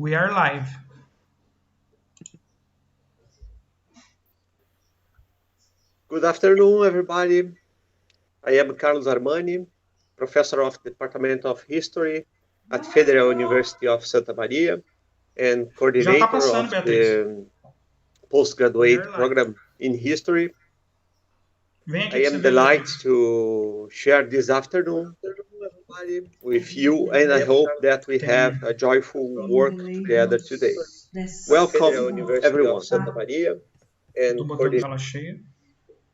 We are live. Good afternoon, everybody. I am Carlos Armani, professor of the Department of History at Federal University of Santa Maria and Já tá coordinator passando, of Beatriz. the postgraduate You're live. program in history. Vem aqui I que você am vê, delighted Beatriz. to share this afternoon with you, and I hope that we have a joyful work together today. Welcome, everyone. Eu tô botando tela cheia.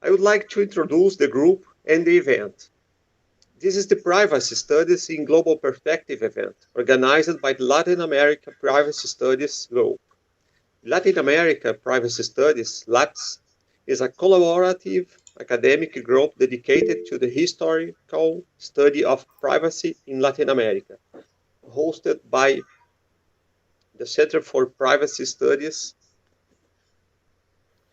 I would like to introduce the group and the event. This is the Privacy Studies in Global Perspective event, organized by the Latin America Privacy Studies Group. Latin America Privacy Studies, LAPS, is a collaborative academic group dedicated to the historical study of privacy in Latin America, hosted by the Center for Privacy Studies,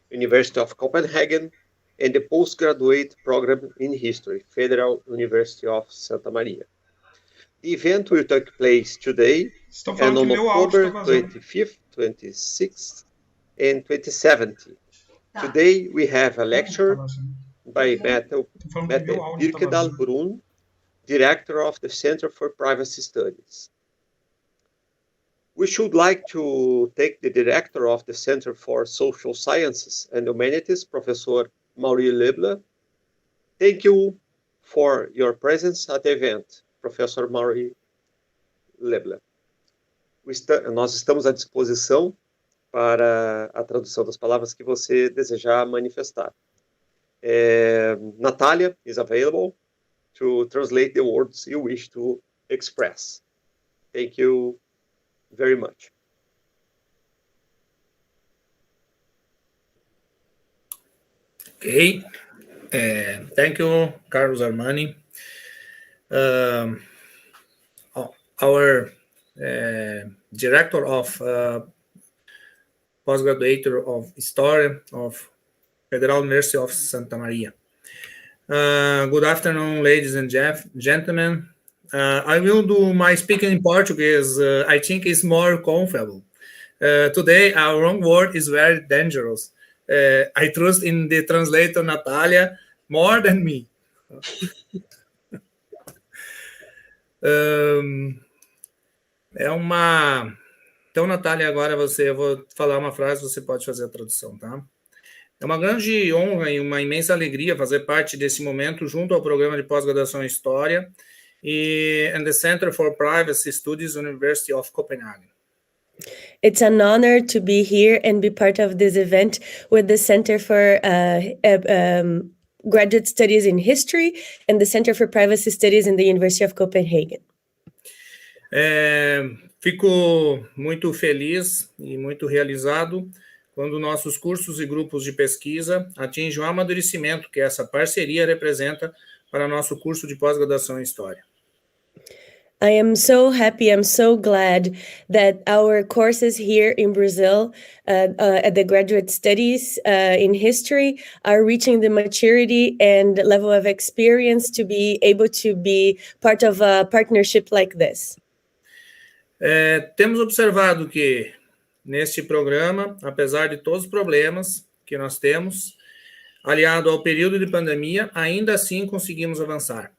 University of Copenhagen, and the postgraduate program in history, Federal University of Santa Maria. The event will take place today Estão and falando que on meu áudio October tá vazando. 25th, 26th, and 27th. Today we have a Tá lecture vazando. by Mette Estão falando que meu áudio tá Birkedal, vazando. Brunn, director of the Center for Privacy Studies. We should like to take the director of the Center for Social Sciences and Humanities, Professor Maury Lebler. Thank you for your presence at the event, Professor Maury Lebler. Nós estamos à disposição para a tradução das palavras que você desejar manifestar. Natalia is available to translate the words you wish to express. Thank you very much. Okay. Thank you, Carlos Armani. Our director of postgraduate of História of Federal University of Santa Maria. Good afternoon, ladies and gentlemen. I will do my speaking in Portuguese. I think it's more comfortable. Today, our wrong word is very dangerous. I trust in the translator Natalia more than me. Então, Natália, agora eu vou falar uma frase, você pode fazer a tradução, tá? É uma grande honra e uma imensa alegria fazer parte desse momento junto ao programa de pós-graduação em História and the Center for Privacy Studies, University of Copenhagen. It's an honor to be here and be part of this event with the Center for Graduate Studies in History and the Center for Privacy Studies in the University of Copenhagen. Fico muito feliz e muito realizado quando nossos cursos e grupos de pesquisa atingem o amadurecimento que essa parceria representa para nosso curso de pós-graduação em História. I am so happy, I'm so glad that our courses here in Brazil at the Graduate Studies in History are reaching the maturity and level of experience to be able to be part of a partnership like this. Temos observado que, neste programa, apesar de todos os problemas que nós temos, aliado ao período de pandemia, ainda assim conseguimos avançar.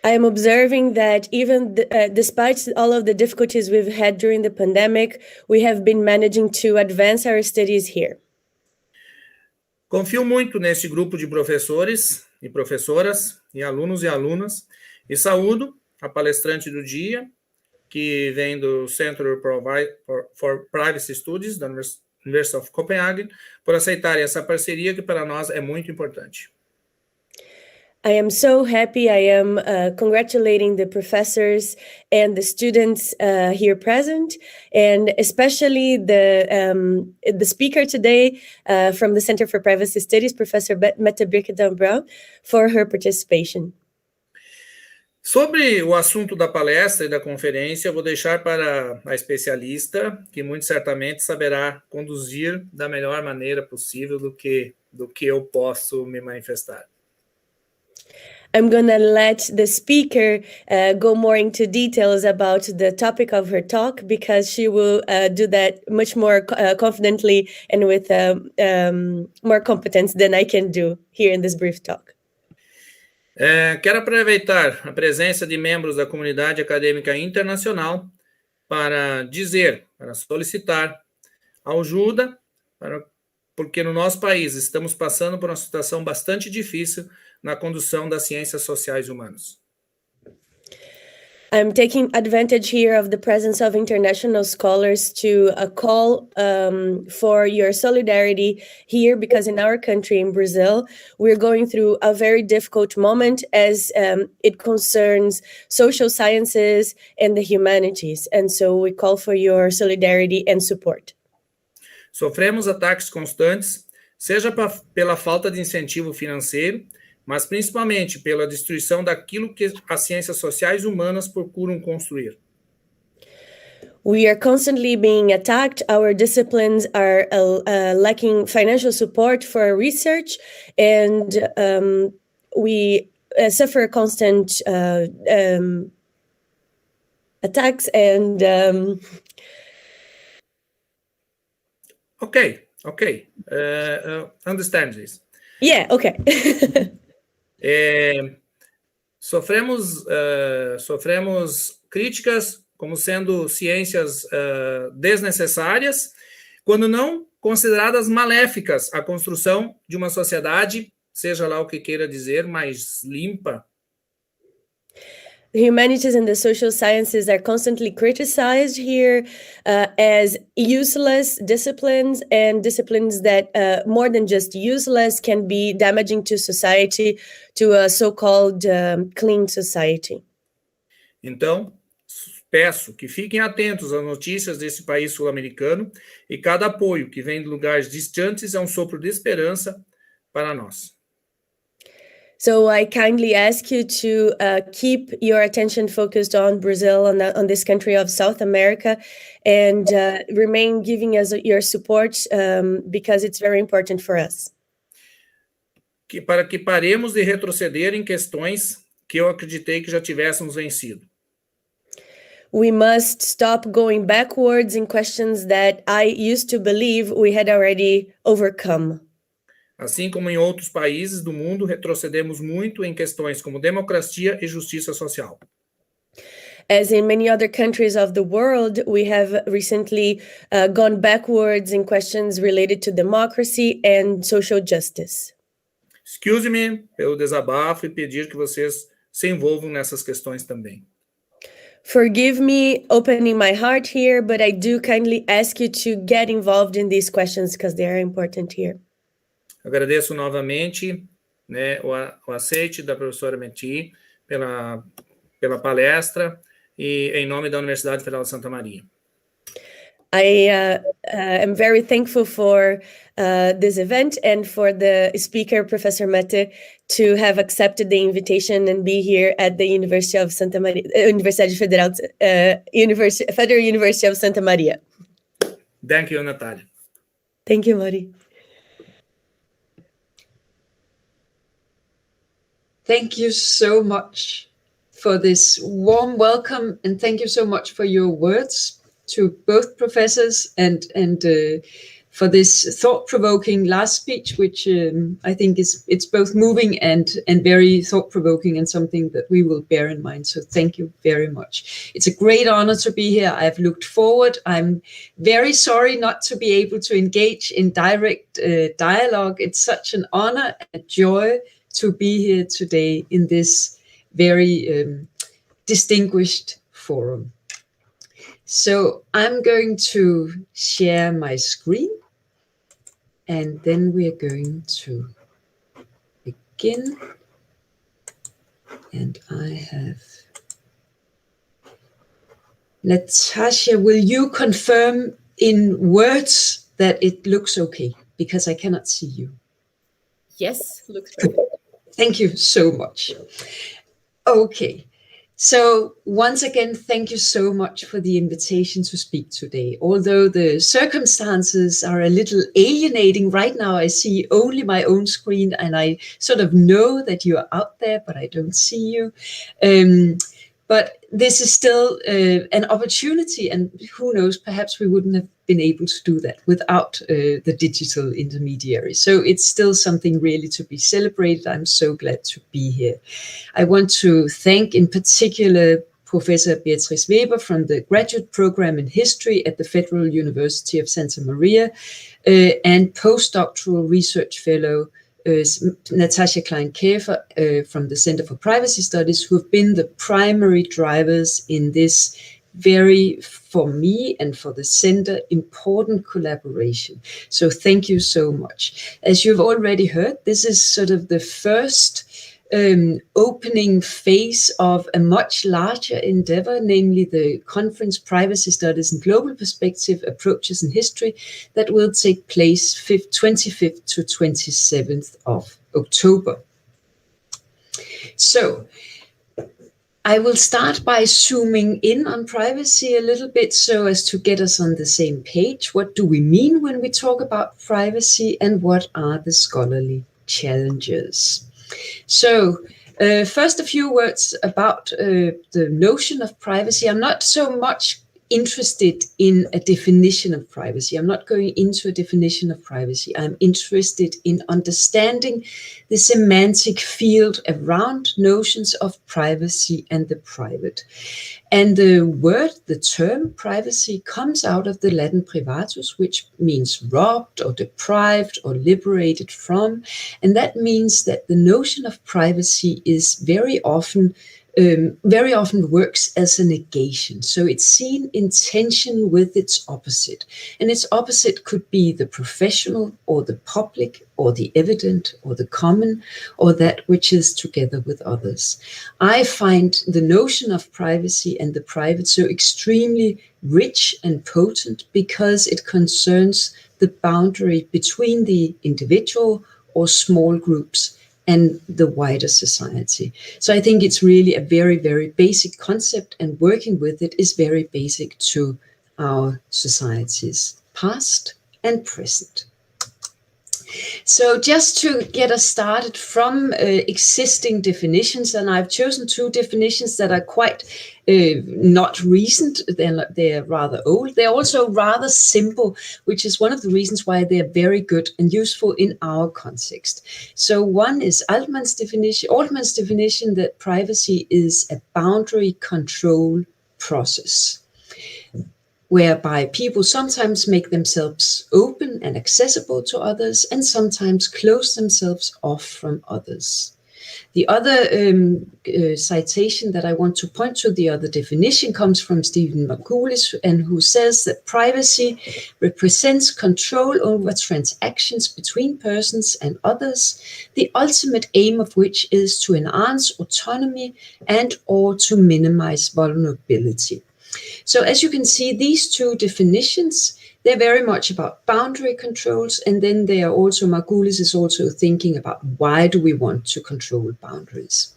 I am observing that even despite all of the difficulties we've had during the pandemic, we have been managing to advance our studies here. Confio muito neste grupo de professores e professoras, e alunos e alunas, e saúdo a palestrante do dia, que vem do Center for Privacy Studies, da University of Copenhagen, por aceitarem essa parceria que para nós é muito importante. I am so happy. I am congratulating the professors and the students here present, and especially the speaker today from the Center for Privacy Studies, Professor Mette Birkedal, for her participation. Sobre o assunto da palestra e da conferência, eu vou deixar para a especialista, que muito certamente saberá conduzir da melhor maneira possível do que eu posso me manifestar. I'm going to let the speaker go more into details about the topic of her talk, because she will do that much more confidently and with more competence than I can do here in this brief talk. Quero aproveitar a presença de membros da comunidade acadêmica internacional para solicitar ajuda, porque no nosso país estamos passando por uma situação bastante difícil na condução das ciências sociais humanas. I'm taking advantage here of the presence of international scholars to call for your solidarity here, because in our country, in Brazil, we're going through a very difficult moment as it concerns social sciences and the humanities. And so we call for your solidarity and support. Sofremos ataques constantes, seja pela falta de incentivo financeiro, mas principalmente pela destruição daquilo que as ciências sociais humanas procuram construir. We are constantly being attacked. Our disciplines are lacking financial support for research, and we suffer constant attacks and... Okay. Understand this. Yeah, okay. Sofremos críticas como sendo ciências desnecessárias, quando não consideradas maléficas à construção de uma sociedade, seja lá o que queira dizer, mais limpa. The humanities and the social sciences are constantly criticized here as useless disciplines, and disciplines that more than just useless can be damaging to society, to a so-called clean society. Então, peço que fiquem atentos às notícias desse país sul-americano, e cada apoio que vem de lugares distantes é um sopro de esperança para nós. So I kindly ask you to keep your attention focused on Brazil, on this country of South America, and remain giving us your support because it's very important for us. Para que paremos de retroceder em questões que eu acreditei que já tivéssemos vencido. We must stop going backwards in questions that I used to believe we had already overcome. Assim como em outros países do mundo, retrocedemos muito em questões como democracia e justiça social. As in many other countries of the world, we have recently gone backwards in questions related to democracy and social justice. Excuse me pelo desabafo e pedir que vocês se envolvam nessas questões também. Forgive me opening my heart here, but I do kindly ask you to get involved in these questions because they are important here. Agradeço novamente, né, o aceite da professora Mette pela palestra e em nome da Universidade Federal de Santa Maria. I am very thankful for this event and for the speaker, Professor Mette, to have accepted the invitation and be here at the University of Santa Maria, Universidade Federal, Federal University of Santa Maria. Thank you, Natalia. Thank you, Mari. Thank you so much for this warm welcome, and thank you so much for your words to both professors and for this thought-provoking last speech, which I think it's both moving and very thought-provoking, and something that we will bear in mind. So thank you very much. It's a great honor to be here. I've looked forward. I'm very sorry not to be able to engage in direct dialogue. It's such an honor and a joy to be here today in this very distinguished forum. So I'm going to share my screen, and then we're going to begin. And I have Natasha, will you confirm in words that it looks okay? Because I cannot see you. Yes, looks perfect. Thank you so much. Okay, So once again, thank you so much for the invitation to speak today. Although the circumstances are a little alienating right now, I see only my own screen and I sort of know that you are out there, but I don't see you. But this is still an opportunity, and who knows, perhaps we wouldn't have been able to do that without the digital intermediary. So it's still something really to be celebrated. I'm so glad to be here. I want to thank in particular Professor Beatrice Weber from the graduate program in history at the Federal University of Santa Maria and postdoctoral research fellow Natasha Klein-Käfer from the Center for Privacy Studies, who have been the primary drivers in this very, for me and for the center, important collaboration. So thank you so much. As you've already heard, this is sort of the first opening phase of a much larger endeavor, namely the conference Privacy Studies and Global Perspective Approaches in History, that will take place 25th to 27th of October. So I will start by zooming in on privacy a little bit so as to get us on the same page. What do we mean when we talk about privacy, and what are the scholarly challenges? So first, a few words about the notion of privacy. I'm not so much interested in a definition of privacy. I'm not going into a definition of privacy. I'm interested in understanding the semantic field around notions of privacy and the private. And the term privacy comes out of the Latin privatus, which means robbed or deprived or liberated from. And that means that the notion of privacy is very often works as a negation. So it's seen in tension with its opposite. And its opposite could be the professional or the public or the evident or the common or that which is together with others. I find the notion of privacy and the private so extremely rich and potent because it concerns the boundary between the individual or small groups and the wider society. So I think it's really a very, very basic concept, and working with it is very basic to our societies, past and present. So just to get us started from existing definitions, and I've chosen two definitions that are quite not recent, they're rather old. They're also rather simple, which is one of the reasons why they're very good and useful in our context. So one is Altman's definition that privacy is a boundary control process, whereby people sometimes make themselves open and accessible to others and sometimes close themselves off from others. The other citation that I want to point to, the other definition, comes from Stephen Margulis, and who says that privacy represents control over transactions between persons and others, the ultimate aim of which is to enhance autonomy and or to minimize vulnerability. So as you can see, these two definitions, they're very much about boundary controls, and then they are also, Margulis is also thinking about why do we want to control boundaries.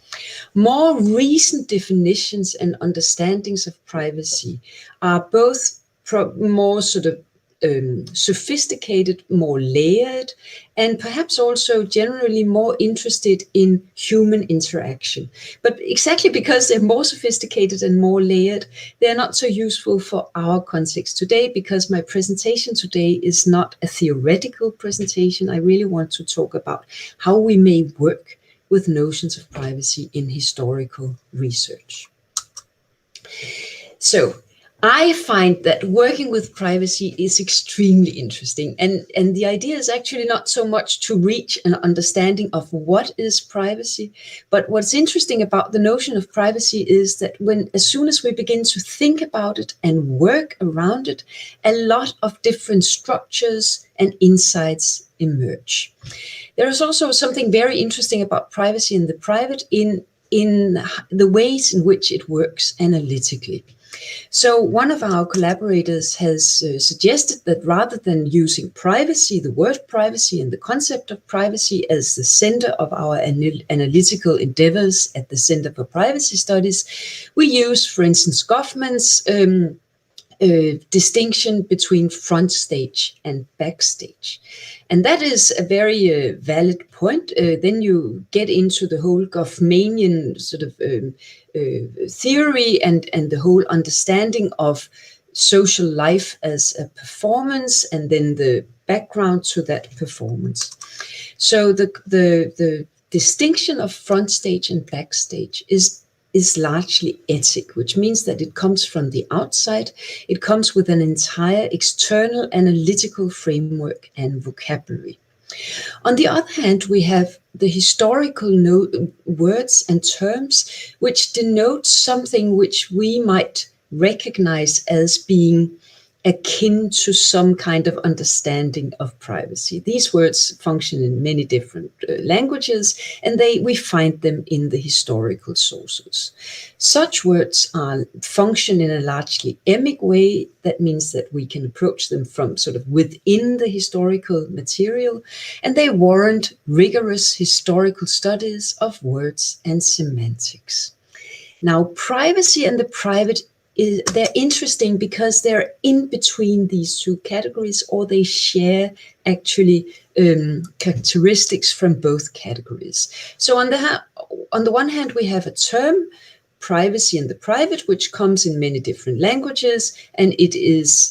More recent definitions and understandings of privacy are both more sort of sophisticated, more layered, and perhaps also generally more interested in human interaction. But exactly because they're more sophisticated and more layered, they're not so useful for our context today, because my presentation today is not a theoretical presentation. I really want to talk about how we may work with notions of privacy in historical research. So, I find that working with privacy is extremely interesting. And the idea is actually not so much to reach an understanding of what is privacy, but what's interesting about the notion of privacy is that as soon as we begin to think about it and work around it, a lot of different structures and insights emerge. There is also something very interesting about privacy and the private in in the ways in which it works analytically. So one of our collaborators has suggested that rather than using privacy, the word privacy and the concept of privacy as the center of our analytical endeavors at the Center for Privacy Studies, we use, for instance, Goffman's distinction between front stage and backstage. And that is a very valid point. Then you get into the whole Goffmanian sort of theory and the whole understanding of social life as a performance and then the background to that performance. So the distinction of front stage and backstage is largely ethic, which means that it comes from the outside. It comes with an entire external analytical framework and vocabulary. On the other hand, we have the historical words and terms which denote something which we might recognize as being akin to some kind of understanding of privacy. These words function in many different languages, and we find them in the historical sources. Such words function in a largely emic way. That means that we can approach them from sort of within the historical material, and they warrant rigorous historical studies of words and semantics. Now, privacy and the private they're interesting because they're in between these two categories, or they share actually characteristics from both categories. So on the one hand, we have a term, privacy and the private, which comes in many different languages, and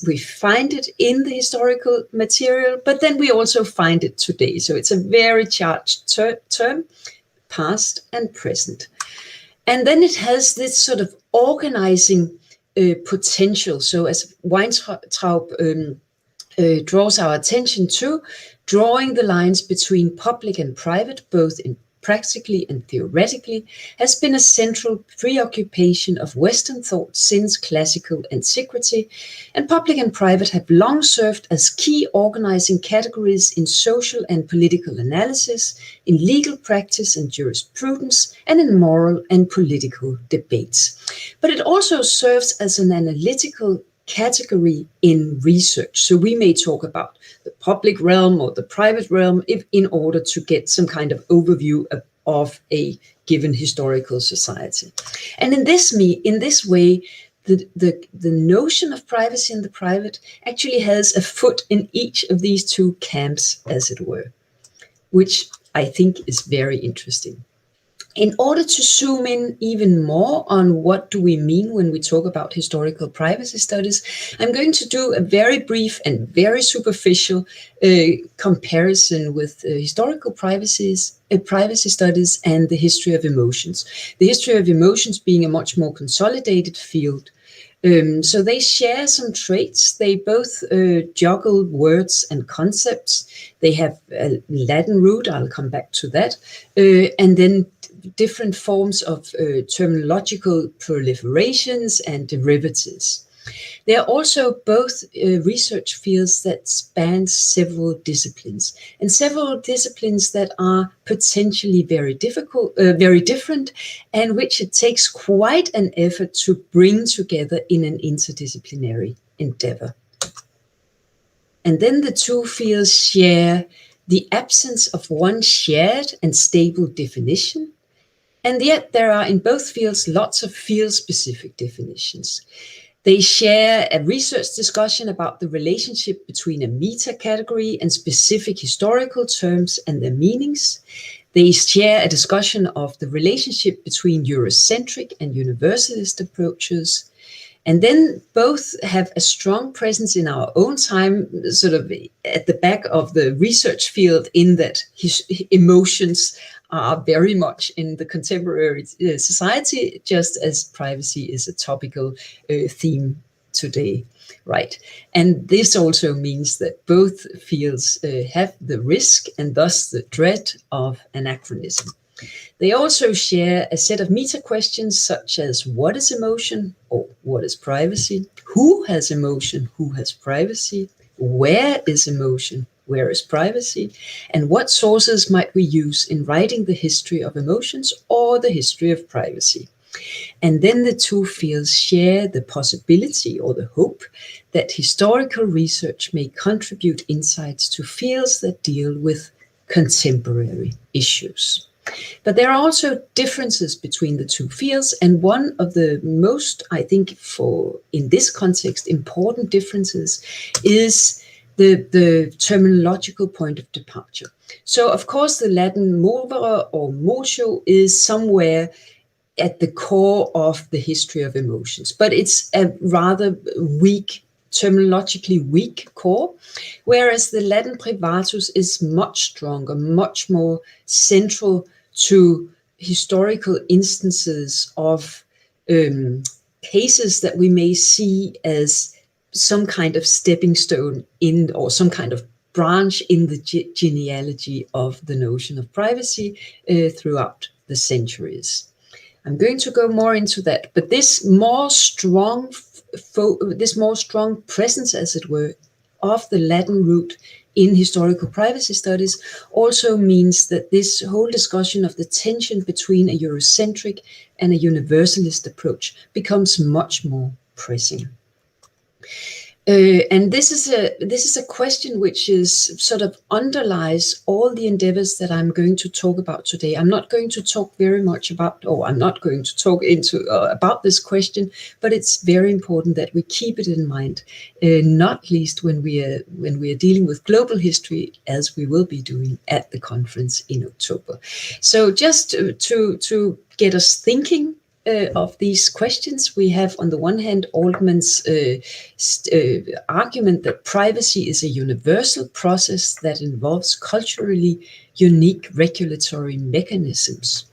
we find it in the historical material, but then we also find it today. So it's a very charged term, past and present. And then it has this sort of organizing potential. So as Weintraub draws our attention to, drawing the lines between public and private, both in practically and theoretically, has been a central preoccupation of Western thought since classical antiquity, and public and private have long served as key organizing categories in social and political analysis, in legal practice and jurisprudence, and in moral and political debates. But it also serves as an analytical category in research. So we may talk about the public realm or the private realm in order to get some kind of overview of a given historical society. And in this way, the notion of privacy and the private actually has a foot in each of these two camps, as it were, which I think is very interesting. In order to zoom in even more on what do we mean when we talk about historical privacy studies, I'm going to do a very brief and very superficial comparison with historical privacy studies and the history of emotions. The history of emotions being a much more consolidated field. So they share some traits. They both juggle words and concepts. They have a Latin root, I'll come back to that, and then different forms of terminological proliferations and derivatives. They are also both research fields that span several disciplines, and several disciplines that are potentially very different, and which it takes quite an effort to bring together in an interdisciplinary endeavor. And then the two fields share the absence of one shared and stable definition, and yet there are in both fields lots of field-specific definitions. They share a research discussion about the relationship between a meta-category and specific historical terms and their meanings. They share a discussion of the relationship between Eurocentric and universalist approaches. And then both have a strong presence in our own time, sort of at the back of the research field, in that emotions are very much in the contemporary society, just as privacy is a topical theme today, right? And this also means that both fields have the risk and thus the dread of anachronism. They also share a set of meta questions such as what is emotion or what is privacy? Who has emotion? Who has privacy? Where is emotion? where is privacy, and what sources might we use in writing the history of emotions or the history of privacy. And then the two fields share the possibility or the hope that historical research may contribute insights to fields that deal with contemporary issues. But there are also differences between the two fields, and one of the most, I think, in this context, important differences is the terminological point of departure. So, of course, the Latin movere or motio is somewhere at the core of the history of emotions, but it's a rather weak, terminologically weak core, whereas the Latin privatus is much stronger, much more central to historical instances of cases that we may see as some kind of stepping stone in, or some kind of branch in the genealogy of the notion of privacy throughout the centuries. I'm going to go more into that, but this more strong presence, as it were, of the Latin root in historical privacy studies also means that this whole discussion of the tension between a Eurocentric and a universalist approach becomes much more pressing. And this is a question which is sort of underlies all the endeavors that I'm going to talk about today. I'm not going to talk very much about, or I'm not going to talk about this question, but it's very important that we keep it in mind, not least when we are dealing with global history, as we will be doing at the conference in October. So just to get us thinking of these questions, we have on the one hand Altman's argument that privacy is a universal process that involves culturally unique regulatory mechanisms.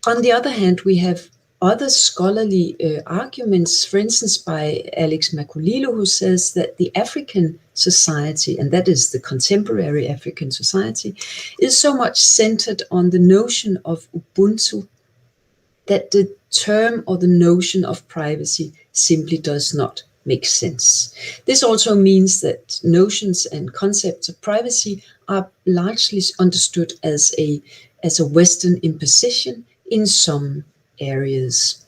On the other hand, we have other scholarly arguments, for instance by Alex Makulilo, who says that the African society, and that is the contemporary African society, is so much centered on the notion of Ubuntu that the term or the notion of privacy simply does not make sense. This also means that notions and concepts of privacy are largely understood as a Western imposition in some areas.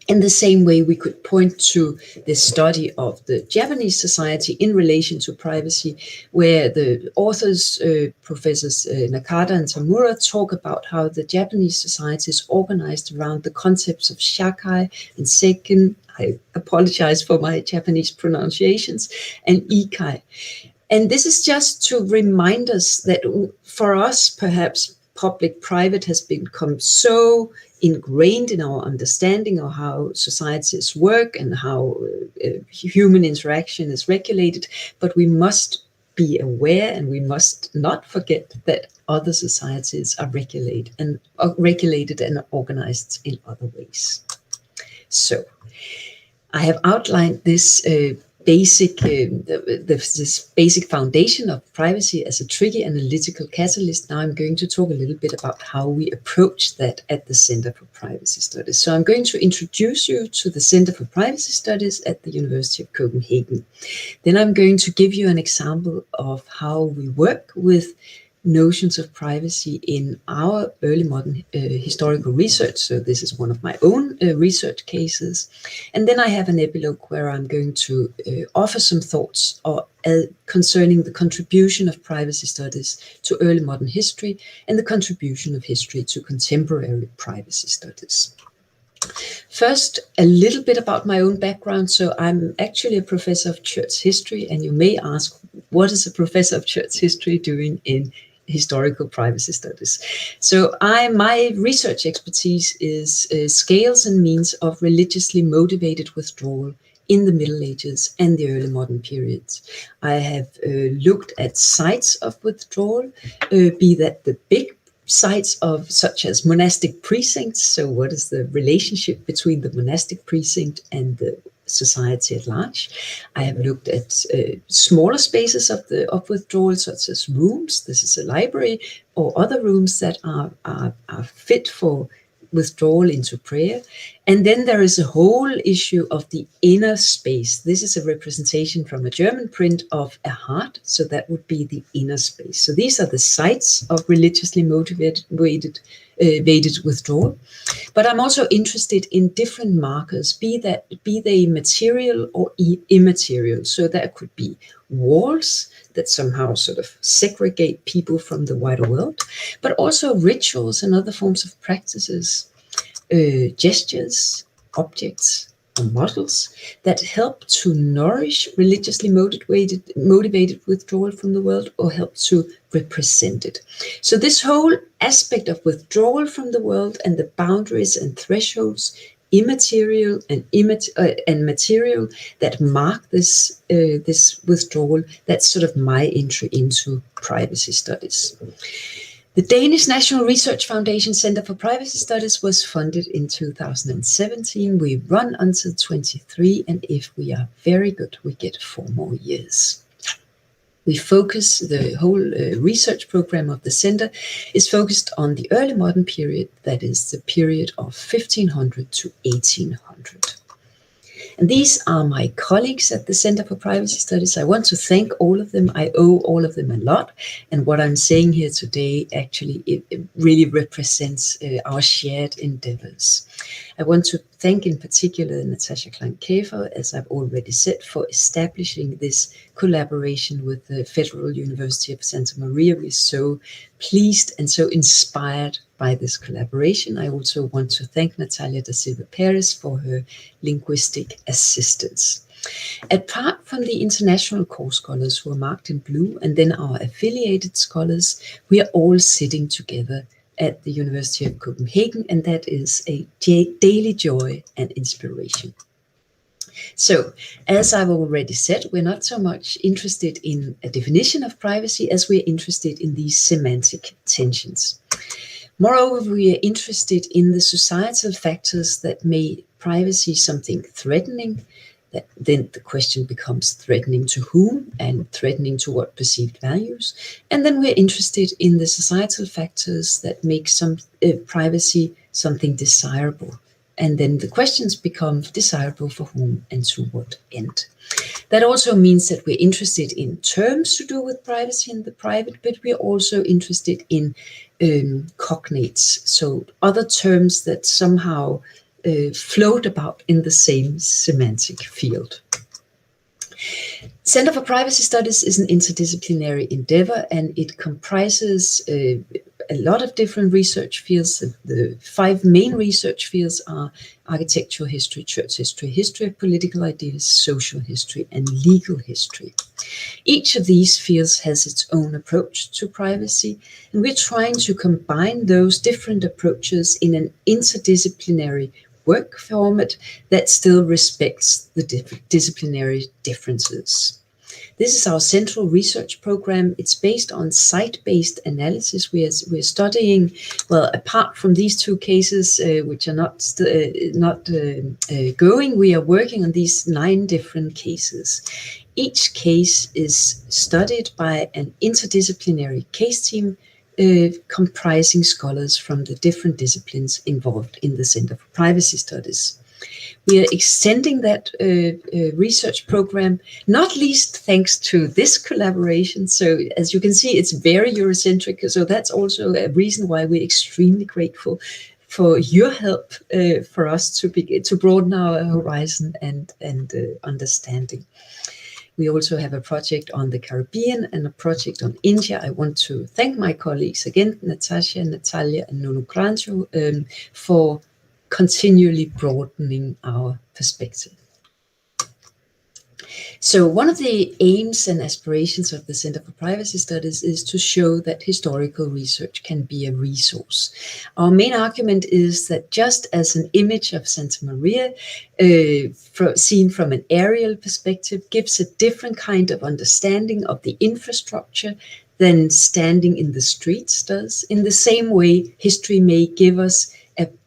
In the same way, we could point to the study of the Japanese society in relation to privacy, where the authors, Professors Nakata and Tamura, talk about how the Japanese society is organized around the concepts of shakai and seiken. I apologize for my Japanese pronunciations, and ikai. And this is just to remind us that for us, perhaps public-private has become so ingrained in our understanding of how societies work and how human interaction is regulated, but we must be aware and we must not forget that other societies are regulated and organized in other ways. So I have outlined this this basic foundation of privacy as a tricky analytical catalyst. Now I'm going to talk a little bit about how we approach that at the Center for Privacy Studies. So I'm going to introduce you to the Center for Privacy Studies at the University of Copenhagen. Then I'm going to give you an example of how we work with notions of privacy in our early modern historical research. So this is one of my own research cases. And then I have an epilogue where I'm going to offer some thoughts concerning the contribution of privacy studies to early modern history and the contribution of history to contemporary privacy studies. First, a little bit about my own background. So I'm actually a professor of church history, and you may ask, what is a professor of church history doing in historical privacy studies? So my research expertise is scales and means of religiously motivated withdrawal in the Middle Ages and the early modern periods. I have looked at sites of withdrawal, be that the big sites of such as monastic precincts. So what is the relationship between the monastic precinct and the society at large? I have looked at smaller spaces of withdrawal, such as rooms. This is a library, or other rooms that are fit for withdrawal into prayer. And then there is a whole issue of the inner space. This is a representation from a German print of a heart. So that would be the inner space. So these are the sites of religiously motivated withdrawal. But I'm also interested in different markers, be they material or immaterial. So there could be walls that somehow sort of segregate people from the wider world, but also rituals and other forms of practices, gestures, objects, or models that help to nourish religiously motivated withdrawal from the world or help to represent it. So this whole aspect of withdrawal from the world and the boundaries and thresholds, immaterial and material, that mark this withdrawal, that's sort of my entry into privacy studies. The Danish National Research Foundation Center for Privacy Studies was funded in 2017. We run until 23, and if we are very good, we get 4 more years. We focus, the whole research program of the center is focused on the early modern period, that is the period of 1500 to 1800. And these are my colleagues at the Center for Privacy Studies. I want to thank all of them. I owe all of them a lot. And what I'm saying here today, actually, it really represents our shared endeavors. I want to thank in particular Natasha Klein-Käfer, as I've already said, for establishing this collaboration with the Federal University of Santa Maria. We're so pleased and so inspired by this collaboration. I also want to thank Natalia da Silva Perez for her linguistic assistance. Apart from the international core scholars who are marked in blue, and then our affiliated scholars, we are all sitting together at the University of Copenhagen, and that is a daily joy and inspiration. So, as I've already said, we're not so much interested in a definition of privacy as we're interested in these semantic tensions. Moreover, we are interested in the societal factors that make privacy something threatening. That then the question becomes threatening to whom and threatening to what perceived values. And then we're interested in the societal factors that make some privacy something desirable. And then the questions become desirable for whom and to what end. That also means that we're interested in terms to do with privacy in the private, but we're also interested in cognates, so other terms that somehow float about in the same semantic field. Center for Privacy Studies is an interdisciplinary endeavor, and it comprises a lot of different research fields. The 5 main research fields are architectural history, church history, history of political ideas, social history, and legal history. Each of these fields has its own approach to privacy, and we're trying to combine those different approaches in an interdisciplinary work format that still respects the disciplinary differences. This is our central research program. It's based on site-based analysis. We're studying, well, apart from these 2 cases, which are not going, we are working on these 9 different cases. Each case is studied by an interdisciplinary case team comprising scholars from the different disciplines involved in the Center for Privacy Studies. We are extending that research program, not least thanks to this collaboration. So as you can see, it's very Eurocentric. So that's also a reason why we're extremely grateful for your help for us to broaden our horizon and understanding. We also have a project on the Caribbean and a project on India. I want to thank my colleagues again, Natasha, Natalia, and Nunu Granjo, for continually broadening our perspective. So one of the aims and aspirations of the Center for Privacy Studies is to show that historical research can be a resource. Our main argument is that just as an image of Santa Maria, seen from an aerial perspective, gives a different kind of understanding of the infrastructure than standing in the streets does, in the same way history may give us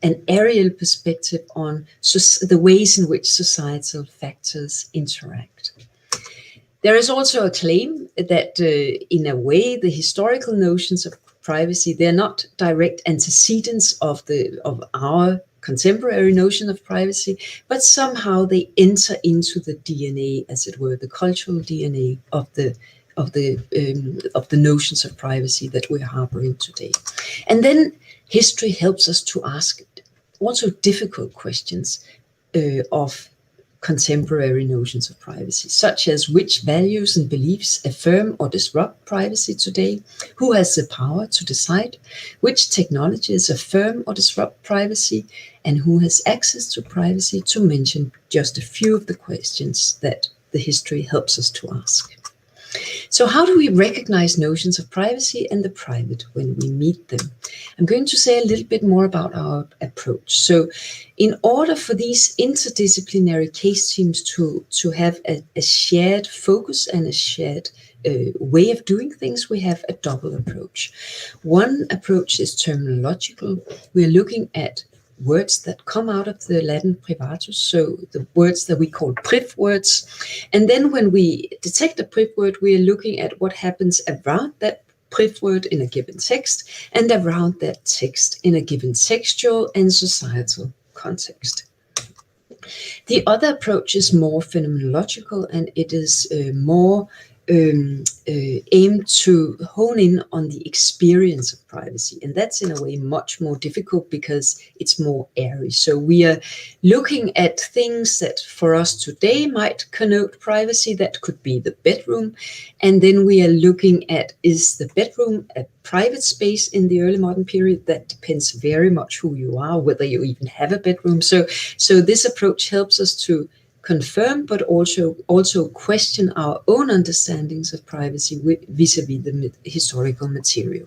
an aerial perspective on the ways in which societal factors interact. There is also a claim that, in a way, the historical notions of privacy, they're not direct antecedents of our contemporary notion of privacy, but somehow they enter into the DNA, as it were, the cultural DNA of the notions of privacy that we're harboring today. And then history helps us to ask also difficult questions of contemporary notions of privacy, such as which values and beliefs affirm or disrupt privacy today, who has the power to decide, which technologies affirm or disrupt privacy, and who has access to privacy, to mention just a few of the questions that the history helps us to ask. So how do we recognize notions of privacy and the private when we meet them? I'm going to say a little bit more about our approach. So in order for these interdisciplinary case teams to have a shared focus and a shared way of doing things, we have a double approach. One approach is terminological. We're looking at words that come out of the Latin privatus, so the words that we call priv words. And then when we detect a priv word, we are looking at what happens around that priv word in a given text and around that text in a given textual and societal context. The other approach is more phenomenological, and it is more aimed to hone in on the experience of privacy. And that's in a way much more difficult because it's more airy. So we are looking at things that for us today might connote privacy. That could be the bedroom. And then we are looking at, is the bedroom a private space in the early modern period? That depends very much who you are, whether you even have a bedroom. So this approach helps us to confirm, but also question our own understandings of privacy vis-a-vis the historical material.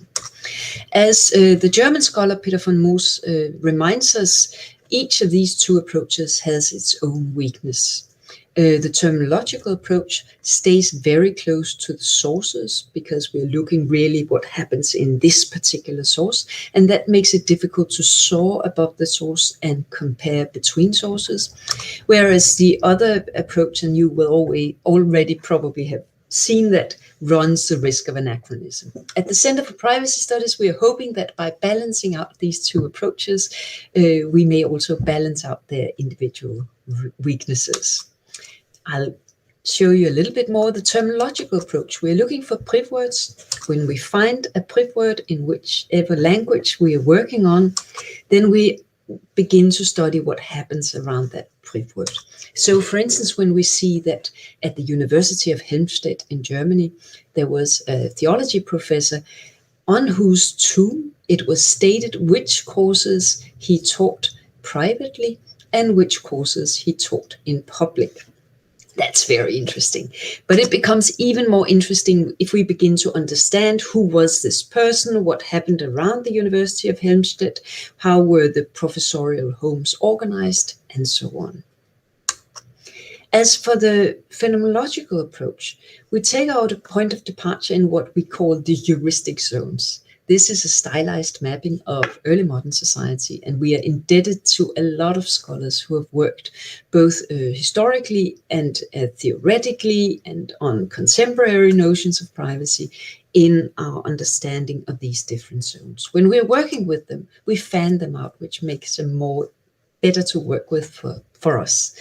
As the German scholar Peter von Moos reminds us, each of these two approaches has its own weakness. The terminological approach stays very close to the sources because we're looking really what happens in this particular source, and that makes it difficult to soar above the source and compare between sources. Whereas the other approach, and you will already probably have seen that, runs the risk of anachronism. At the Center for Privacy Studies, we are hoping that by balancing out these two approaches, we may also balance out their individual weaknesses. I'll show you a little bit more the terminological approach. We're looking for priv words. When we find a priv word in whichever language we are working on, then we begin to study what happens around that priv word. So for instance, when we see that at the University of Helmstedt in Germany, there was a theology professor on whose tomb it was stated which courses he taught privately and which courses he taught in public. That's very interesting. But it becomes even more interesting if we begin to understand who was this person, what happened around the University of Helmstedt, how were the professorial homes organized, and so on. As for the phenomenological approach, we take out a point of departure in what we call the heuristic zones. This is a stylized mapping of early modern society, and we are indebted to a lot of scholars who have worked both historically and theoretically and on contemporary notions of privacy in our understanding of these different zones. When we're working with them, we fan them out, which makes them better to work with for us.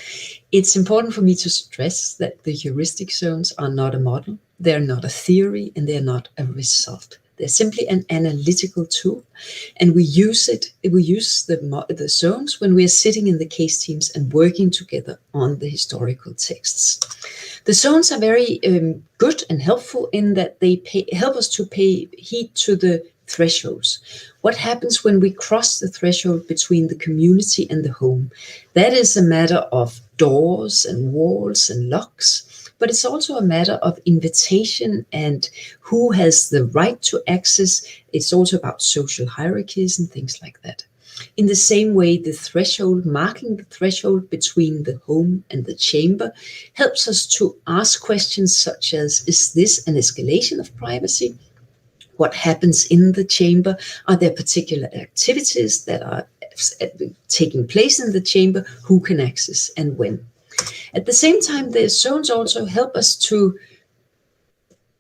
It's important for me to stress that the heuristic zones are not a model, they're not a theory, and they're not a result. They're simply an analytical tool, and we use the zones when we are sitting in the case teams and working together on the historical texts. The zones are very good and helpful in that they help us to pay heed to the thresholds. What happens when we cross the threshold between the community and the home? That is a matter of doors and walls and locks, but it's also a matter of invitation and who has the right to access. It's also about social hierarchies and things like that. In the same way, the threshold, marking the threshold between the home and the chamber, helps us to ask questions such as, is this an escalation of privacy? What happens in the chamber? Are there particular activities that are taking place in the chamber? Who can access and when? At the same time, the zones also help us to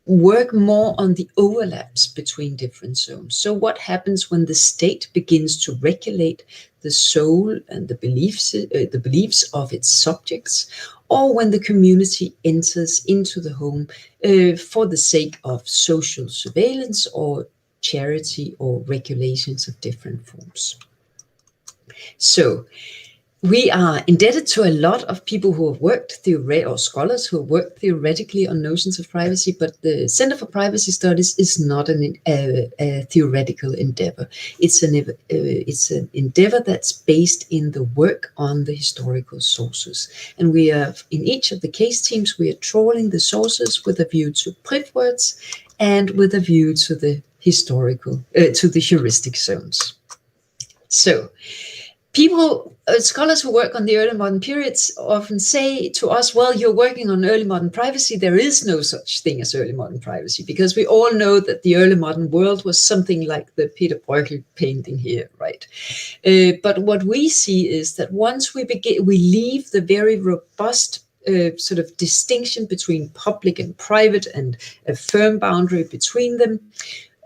work more on the overlaps between different zones. So what happens when the state begins to regulate the soul and the beliefs of its subjects, or when the community enters into the home for the sake of social surveillance or charity or regulations of different forms. So we are indebted to a lot of people who have worked or scholars who have worked theoretically on notions of privacy, but the Center for Privacy Studies is not a theoretical endeavor. It's an endeavor that's based in the work on the historical sources. And we are, in each of the case teams, we are trawling the sources with a view to priv words and with a view to the to the heuristic zones. So, scholars who work on the early modern periods often say to us, well, you're working on early modern privacy. There is no such thing as early modern privacy, because we all know that the early modern world was something like the Peter Bruegel painting here, right? But what we see is that once we leave the very robust sort of distinction between public and private and a firm boundary between them,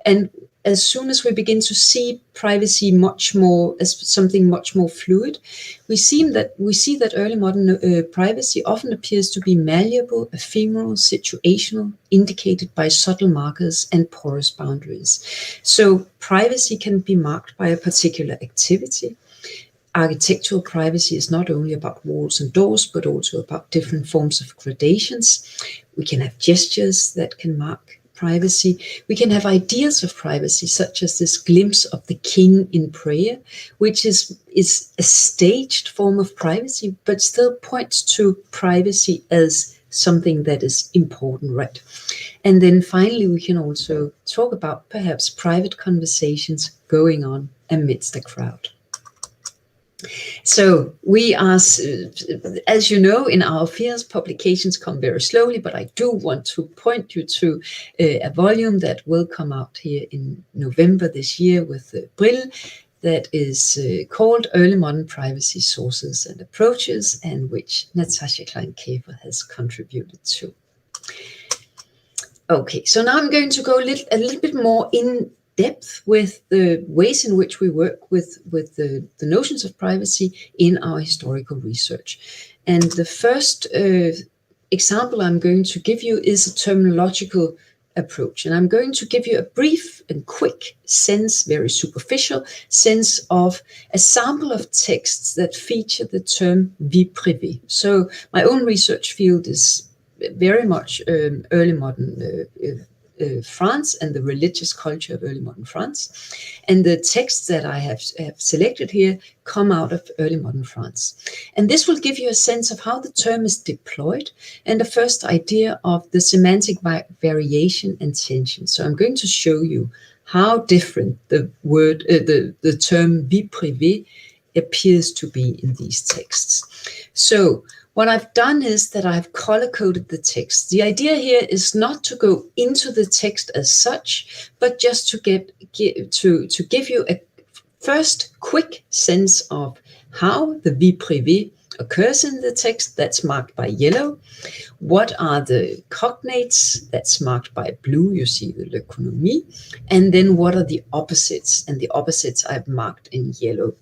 and as soon as we begin to see privacy much more as something much more fluid, we see that early modern privacy often appears to be malleable, ephemeral, situational, indicated by subtle markers and porous boundaries. So privacy can be marked by a particular activity. Architectural privacy is not only about walls and doors, but also about different forms of gradations. We can have gestures that can mark privacy. We can have ideas of privacy, such as this glimpse of the king in prayer, which is a staged form of privacy, but still points to privacy as something that is important, right? And then finally, we can also talk about perhaps private conversations going on amidst a crowd. So we are, as you know, in our fields, publications come very slowly, but I do want to point you to a volume that will come out here in November this year with Brunn, that is called Early Modern Privacy Sources and Approaches, and which Natasha Klein-Käfer has contributed to. Okay, so now I'm going to go a little bit more in depth with the ways in which we work with the notions of privacy in our historical research. And the first example I'm going to give you is a terminological approach. And I'm going to give you a brief and quick sense, very superficial sense of a sample of texts that feature the term vie privée. So my own research field is very much early modern France and the religious culture of early modern France. And the texts that I have selected here come out of early modern France. And this will give you a sense of how the term is deployed and a first idea of the semantic variation and tension. So I'm going to show you how different the word, the term vie privée appears to be in these texts. So what I've done is that I've color-coded the text. The idea here is not to go into the text as such, but just to give you a first quick sense of how the vie privée occurs in the text. That's marked by yellow. What are the cognates? That's marked by blue. You see the l'économie. And then what are the opposites? And the opposites I've marked in yellow.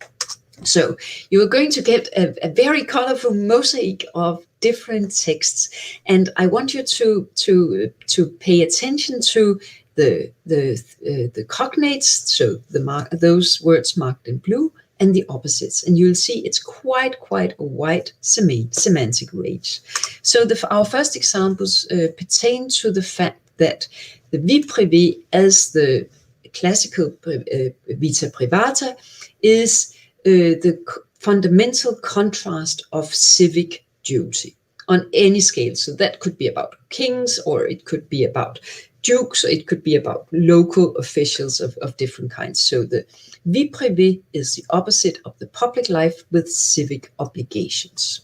So you are going to get a very colorful mosaic of different texts, and I want you to pay attention to the cognates, so those words marked in blue, and the opposites, and you'll see it's quite a wide semantic range. So our first examples pertain to the fact that the vie privée, as the classical vita privata, is the fundamental contrast of civic duty on any scale. So that could be about kings, or it could be about dukes, or it could be about local officials of different kinds. So the vie privée is the opposite of the public life with civic obligations.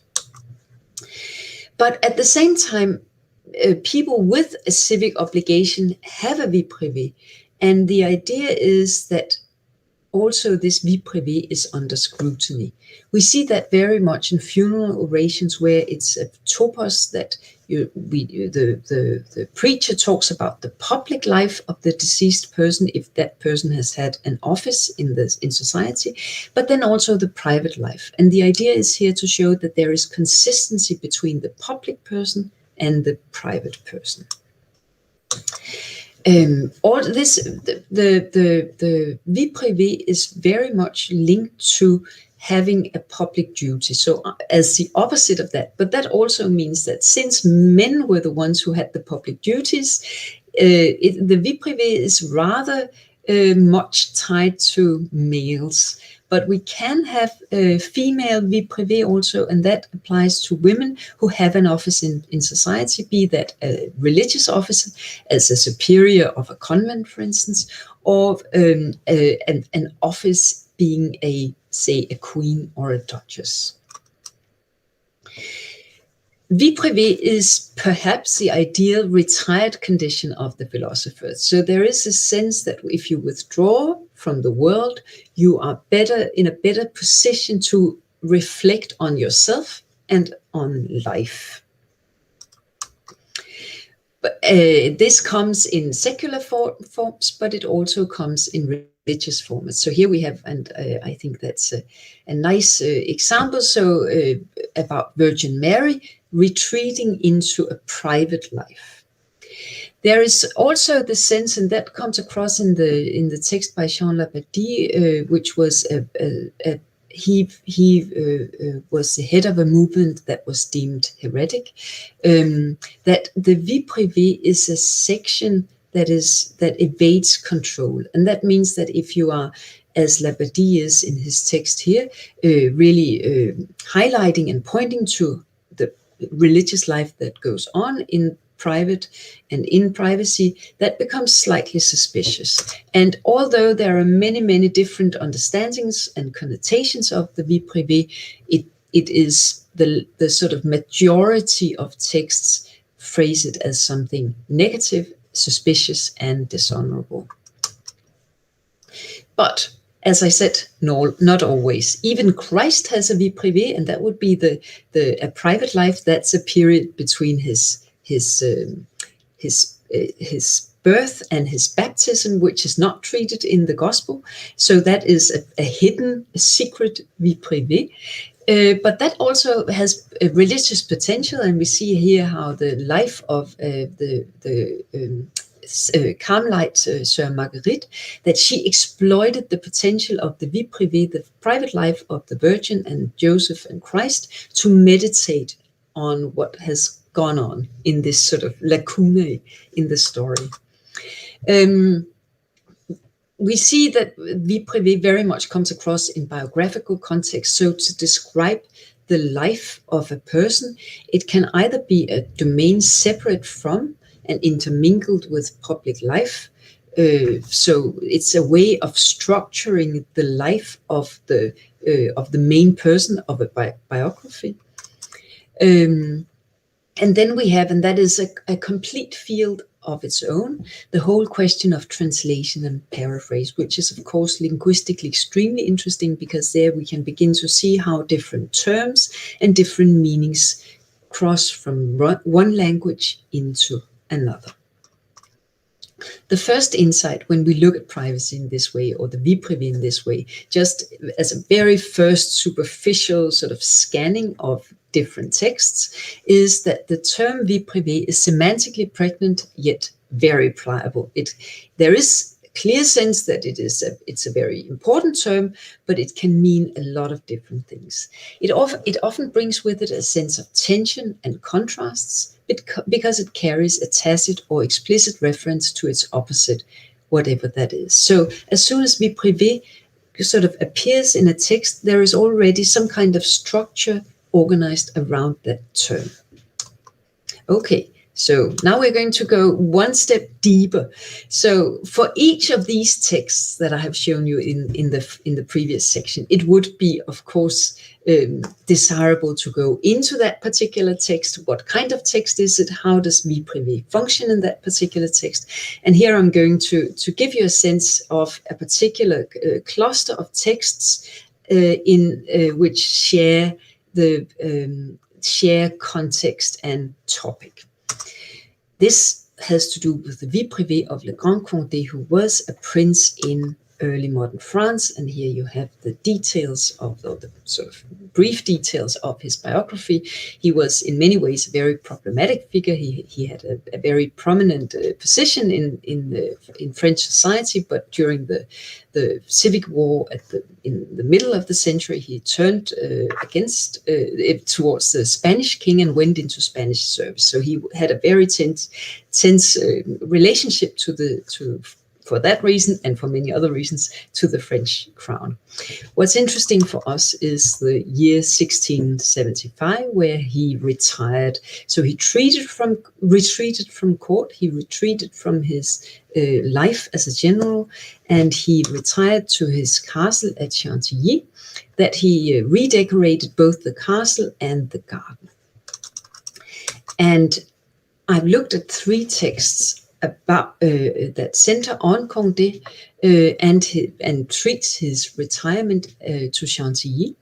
But at the same time, people with a civic obligation have a vie privée. And the idea is that also this vie privée is under scrutiny. We see that very much in funeral orations, where it's a topos that the preacher talks about the public life of the deceased person, if that person has had an office in society, but then also the private life. And the idea is here to show that there is consistency between the public person and the private person. All this, the vie privée is very much linked to having a public duty. So as the opposite of that, but that also means that since men were the ones who had the public duties, the vie privée is rather much tied to males. But we can have female vie privée also, and that applies to women who have an office in society, be that a religious office as a superior of a convent, for instance, or an office being say a queen or a duchess. Vie privée is perhaps the ideal retired condition of the philosopher. So there is a sense that if you withdraw from the world, you are in a better position to reflect on yourself and on life. But this comes in secular forms, but it also comes in religious formats. So here we have, and I think that's a nice example. So about Virgin Mary retreating into a private life. There is also the sense, and that comes across in the text by Jean Labadie, which was he was the head of a movement that was deemed heretic, that the vie privée is a section that evades control. And that means that if you are, as Labadie is in his text here, really highlighting and pointing to the religious life that goes on in private and in privacy, that becomes slightly suspicious. And although there are many, many different understandings and connotations of the vie privée, it is the sort of majority of texts phrase it as something negative, suspicious, and dishonorable. But as I said, no, not always. Even Christ has a vie privée, and that would be a private life. That's a period between his birth and his baptism, which is not treated in the gospel. So that is a hidden, a secret vie privée. But that also has a religious potential, and we see here how the life of the Carmelite Sœur Marguerite, that she exploited the potential of the vie privée, the private life of the Virgin and Joseph and Christ, to meditate on what has gone on in this sort of lacunae in the story. We see that vie privée very much comes across in biographical context. So to describe the life of a person, it can either be a domain separate from and intermingled with public life. So it's a way of structuring the life of the main person of a biography. And then we have, and that is a complete field of its own, the whole question of translation and paraphrase, which is of course linguistically extremely interesting, because there we can begin to see how different terms and different meanings cross from one language into another. The first insight when we look at privacy in this way, or the vie privée in this way, just as a very first superficial sort of scanning of different texts, is that the term vie privée is semantically pregnant yet very pliable. There is a clear sense that it's a very important term, but it can mean a lot of different things. It often brings with it a sense of tension and contrasts, because it carries a tacit or explicit reference to its opposite, whatever that is. So as soon as vie privée sort of appears in a text, there is already some kind of structure organized around that term. Okay, So now we're going to go one step deeper. So for each of these texts that I have shown you in the previous section, it would be, of course, desirable to go into that particular text. What kind of text is it? How does vie privée function in that particular text? And here I'm going to give you a sense of a particular cluster of texts in which share context and topic. This has to do with the vie privée of Le Grand Condé, who was a prince in early modern France. And here you have the details of the sort of brief details of his biography. He was in many ways a very problematic figure. He had a very prominent position in French society, but during the Civic War in the middle of the century, he turned towards the Spanish king and went into Spanish service. So he had a very tense relationship for that reason and for many other reasons to the French crown. What's interesting for us is the year 1675, where he retired. So he retreated from court, he retreated from his life as a general, and he retired to his castle at Chantilly, that he redecorated both the castle and the garden. And I've looked at 3 texts about that center on Condé and treats his retirement to Chantilly,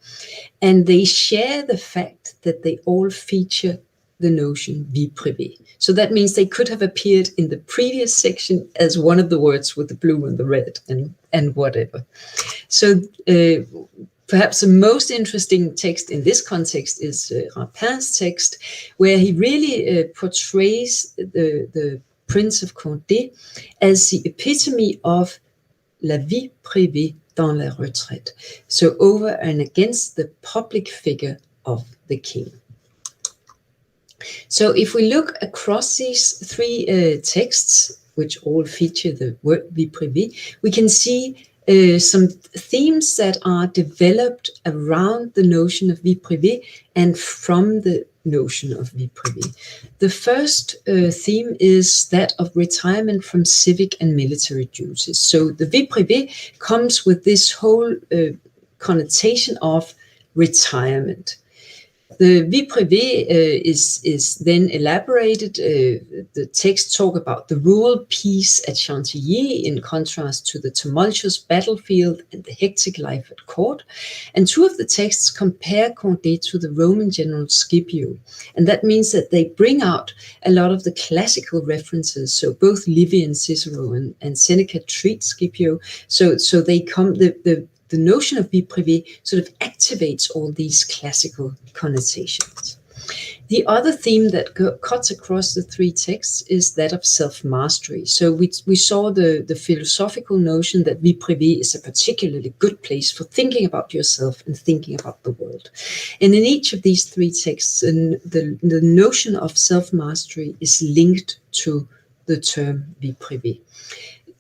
and they share the fact that they all feature the notion vie privée. So that means they could have appeared in the previous section as one of the words with the blue and the red and whatever. So perhaps the most interesting text in this context is Rapin's text, where he really portrays the Prince of Condé as the epitome of la vie privée dans la retraite. So over and against the public figure of the king. So if we look across these 3 texts, which all feature the word vie privée, we can see some themes that are developed around the notion of vie privée and from the notion of vie privée. The first theme is that of retirement from civic and military duties. So the vie privée comes with this whole connotation of retirement. The vie privée is then elaborated. The texts talk about the rural peace at Chantilly in contrast to the tumultuous battlefield and the hectic life at court. And 2 of the texts compare Condé to the Roman general Scipio. And that means that they bring out a lot of the classical references. So both Livy and Cicero and Seneca treat Scipio. So they come, the notion of vie privée sort of activates all these classical connotations. The other theme that cuts across the 3 texts is that of self-mastery. So we saw the philosophical notion that vie privée is a particularly good place for thinking about yourself and thinking about the world. And in each of these 3 texts, the notion of self-mastery is linked to the term vie privée.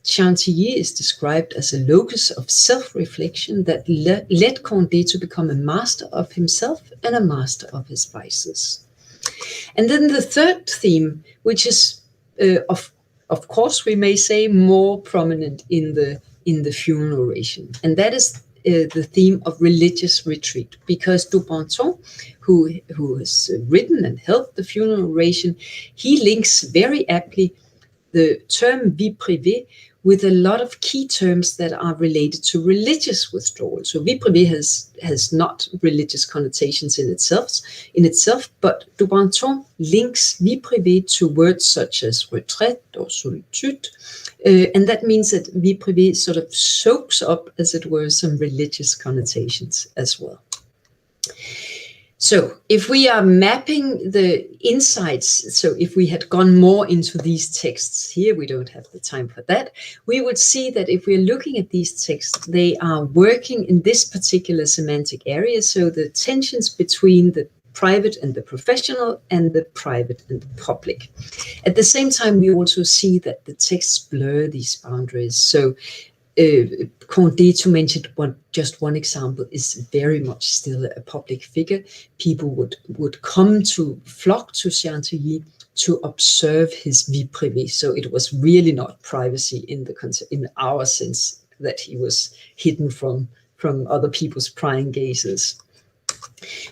Chantilly is described as a locus of self-reflection that led Condé to become a master of himself and a master of his vices. And then the third theme, which is, of course, we may say more prominent in the funeral oration, and that is the theme of religious retreat, because Duponton, who has written and held the funeral oration, he links very aptly the term vie privée with a lot of key terms that are related to religious withdrawal. So vie privée has not religious connotations in itself, but Duponton links vie privée to words such as retraite or solitude, and that means that vie privée sort of soaks up, as it were, some religious connotations as well. So if we are mapping the insights, so if we had gone more into these texts here, we don't have the time for that, we would see that if we're looking at these texts, they are working in this particular semantic area. So the tensions between the private and the professional and the private and the public. At the same time, we also see that the texts blur these boundaries. So Condé, to mention just one example, is very much still a public figure. People would come to flock to Chantilly to observe his vie privée. So it was really not privacy in our sense, that he was hidden from other people's prying gazes.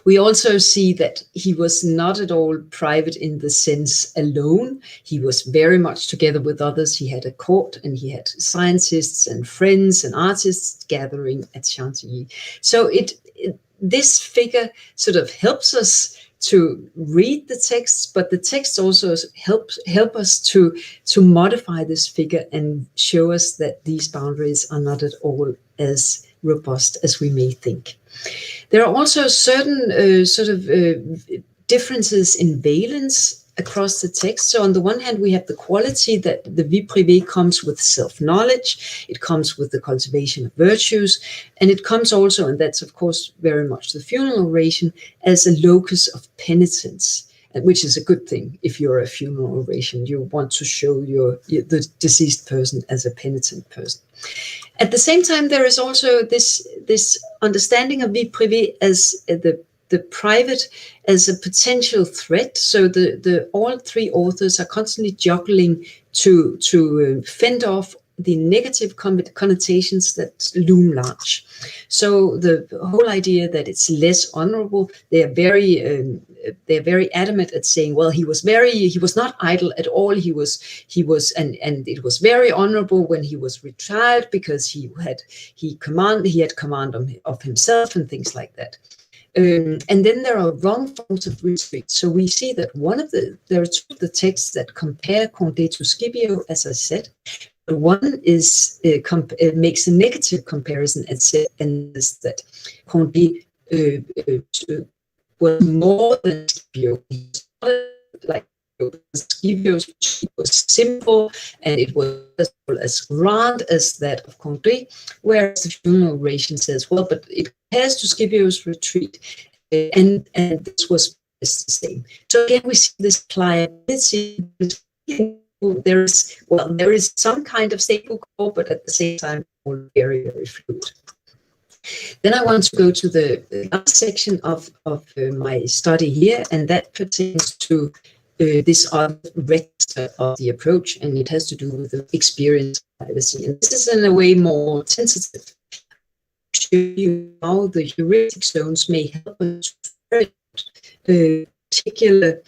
We also see that he was not at all private in the sense alone. He was very much together with others. He had a court, and he had scientists and friends and artists gathering at Chantilly. So this figure sort of helps us to read the texts, but the text also help us to modify this figure and show us that these boundaries are not at all as robust as we may think. There are also certain differences in valence across the text. So on the one hand, we have the quality that the vie privée comes with self-knowledge, it comes with the cultivation of virtues, and it comes also, and that's of course very much the funeral oration, as a locus of penitence, which is a good thing. If you're a funeral oration, you want to show the deceased person as a penitent person. At the same time, there is also this understanding of vie privée as the private as a potential threat. So all three authors are constantly juggling to fend off the negative connotations that loom large. So the whole idea that it's less honorable, they're very adamant at saying, well, he was not idle at all. He was, and it was very honorable when he was retired, because he had command of himself and things like that. And then there are wrong forms of retreat. So we see that there are two of the texts that compare Condé to Scipio, as I said. One is makes a negative comparison and says that Condé was more than Scipio. Like Scipio's retreat was simple, and it was as grand as that of Condé, whereas the funeral oration says, well, but it compares to Scipio's retreat, and this was the same. So again, we see this pliability. There is some kind of stable core, but at the same time, all very, very fluid. Then I want to go to the last section of my study here, and that pertains to this register of the approach, and it has to do with the experience of privacy. And this is in a way more tentative. To show you how the heuristic zones may help us to particular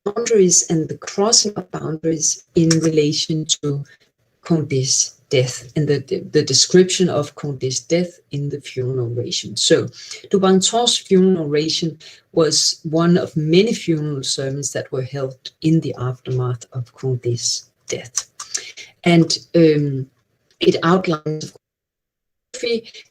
boundaries and the crossing of boundaries in relation to Condé's death and the description of Condé's death in the funeral oration. So Dubanton's funeral oration was one of many funeral sermons that were held in the aftermath of Condé's death. And it outlines,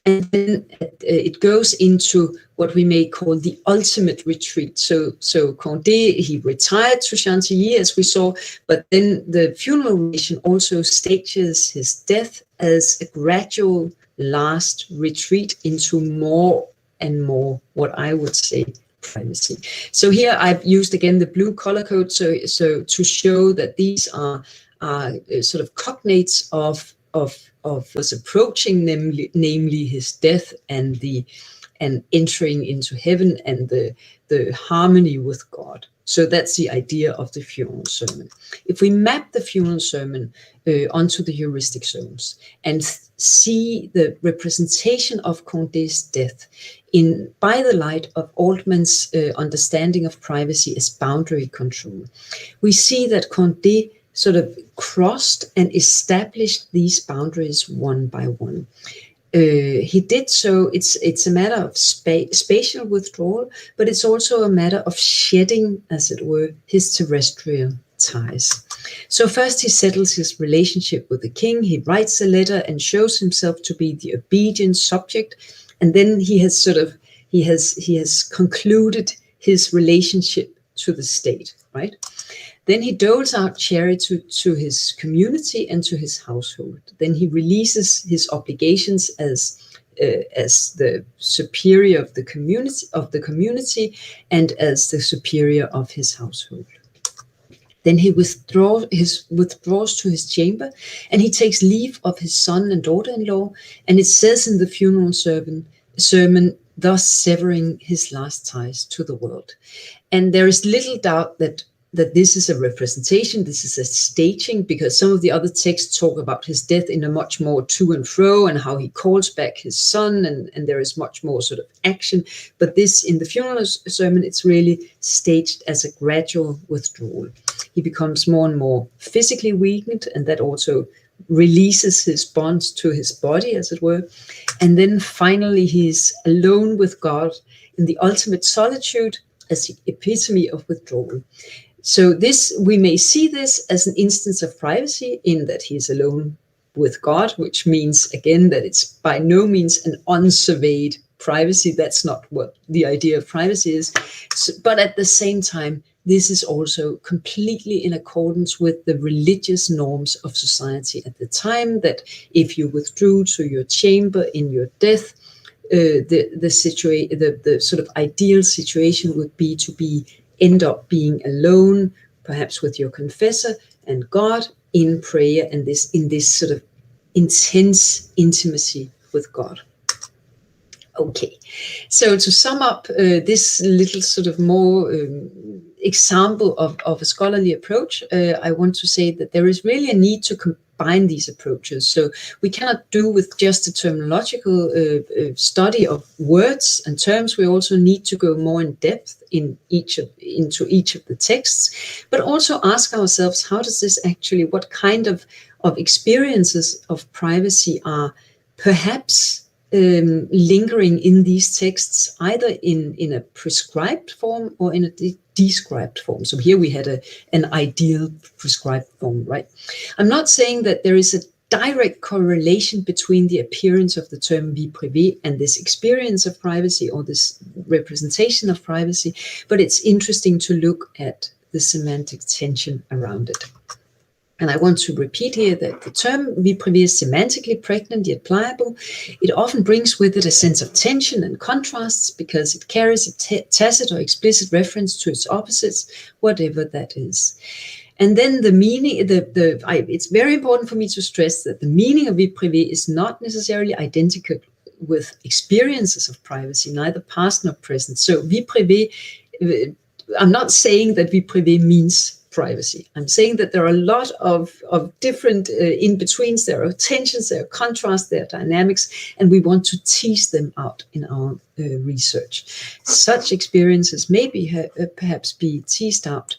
and then it goes into what we may call the ultimate retreat. So Condé, he retired to Chantilly, as we saw, but then the funeral oration also stages his death as a gradual last retreat into more and more, what I would say, privacy. So here I've used again the blue color code, so to show that these are sort of cognates of was approaching, namely his death and entering into heaven and the harmony with God. So that's the idea of the funeral sermon. If we map the funeral sermon onto the heuristic zones and see the representation of Condé's death by the light of Altman's understanding of privacy as boundary control, we see that Condé sort of crossed and established these boundaries one by one. He did so. It's a matter of spatial withdrawal, but it's also a matter of shedding, as it were, his terrestrial ties. So first he settles his relationship with the king. He writes a letter and shows himself to be the obedient subject, and then he has concluded his relationship to the state, right? Then he doles out charity to his community and to his household. Then he releases his obligations as the superior of the community and as the superior of his household. Then he withdraws to his chamber, and he takes leave of his son and daughter-in-law. And it says in the funeral sermon thus severing his last ties to the world. And there is little doubt that this is a representation, this is a staging, because some of the other texts talk about his death in a much more to and fro, and how he calls back his son, and there is much more sort of action. But this, in the funeral sermon, it's really staged as a gradual withdrawal. He becomes more and more physically weakened, and that also releases his bonds to his body, as it were. And then finally, he's alone with God in the ultimate solitude, as the epitome of withdrawal. So this, we may see this as an instance of privacy, in that he is alone with God, which means, again, that it's by no means an unsurveyed privacy. That's not what the idea of privacy is. So, but at the same time, this is also completely in accordance with the religious norms of society at the time, that if you withdrew to your chamber in your death, the sort of ideal situation would be to end up being alone, perhaps with your confessor and God, in prayer, and in this sort of intense intimacy with God. Okay, so to sum up this little sort of more example of a scholarly approach, I want to say that there is really a need to combine these approaches. So we cannot do with just a terminological study of words and terms. We also need to go more in depth into each of the texts, but also ask ourselves, how does this actually, what kind of experiences of privacy are perhaps lingering in these texts, either in a prescribed form or in a described form. So here we had an ideal prescribed form, right? I'm not saying that there is a direct correlation between the appearance of the term vie privée and this experience of privacy, or this representation of privacy, but it's interesting to look at the semantic tension around it. And I want to repeat here that the term vie privée is semantically pregnant yet pliable. It often brings with it a sense of tension and contrasts, because it carries a tacit or explicit reference to its opposites, whatever that is. And then the meaning, it's very important for me to stress that the meaning of vie privée is not necessarily identical with experiences of privacy, neither past nor present. So vie privée, I'm not saying that vie privée means privacy. I'm saying that there are a lot of different in-betweens, there are tensions, there are contrasts, there are dynamics, and we want to tease them out in our research. Such experiences may perhaps be teased out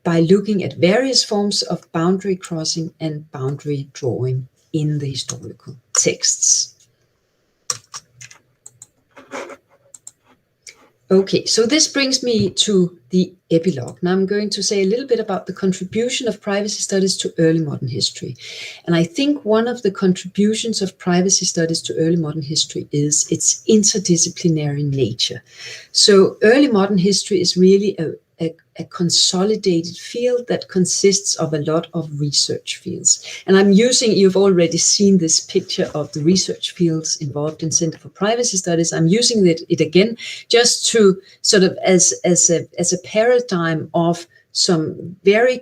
by looking at various forms of boundary crossing and boundary drawing in the historical texts. Okay, so this brings me to the epilogue. Now I'm going to say a little bit about the contribution of privacy studies to early modern history. And I think one of the contributions of privacy studies to early modern history is its interdisciplinary nature. So early modern history is really a consolidated field that consists of a lot of research fields. And you've already seen this picture of the research fields involved in Center for Privacy Studies. I'm using it again just to sort of as a paradigm of some very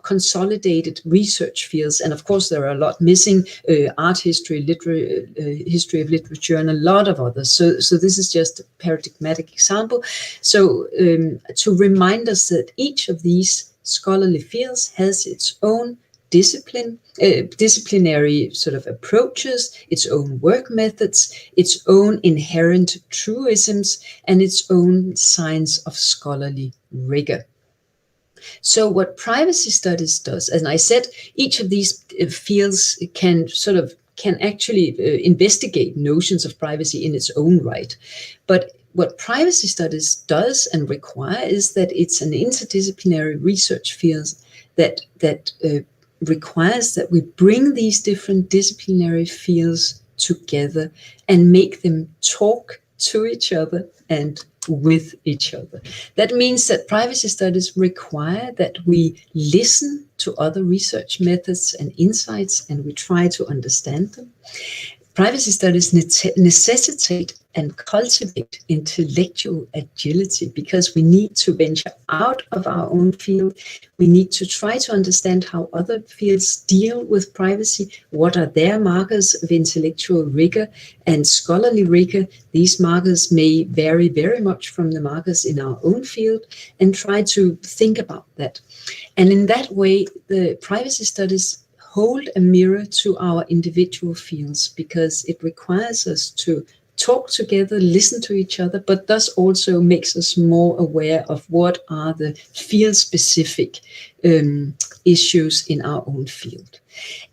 consolidated research fields. And of course, there are a lot missing, art history, history of literature, and a lot of others. So this is just a paradigmatic example. So to remind us that each of these scholarly fields has its own disciplinary sort of approaches, its own work methods, its own inherent truisms, and its own signs of scholarly rigor. So what privacy studies does, and I said each of these fields can actually investigate notions of privacy in its own right. But what privacy studies does and require is that it's an interdisciplinary research field that requires that we bring these different disciplinary fields together and make them talk to each other and with each other. That means that privacy studies require that we listen to other research methods and insights, and we try to understand them. privacy studies necessitate and cultivate intellectual agility, because we need to venture out of our own field. We need to try to understand how other fields deal with privacy. What are their markers of intellectual rigor and scholarly rigor? These markers may vary very much from the markers in our own field, and try to think about that. And in that way, the privacy studies hold a mirror to our individual fields, because it requires us to talk together, listen to each other, but thus also makes us more aware of what are the field-specific issues in our own field.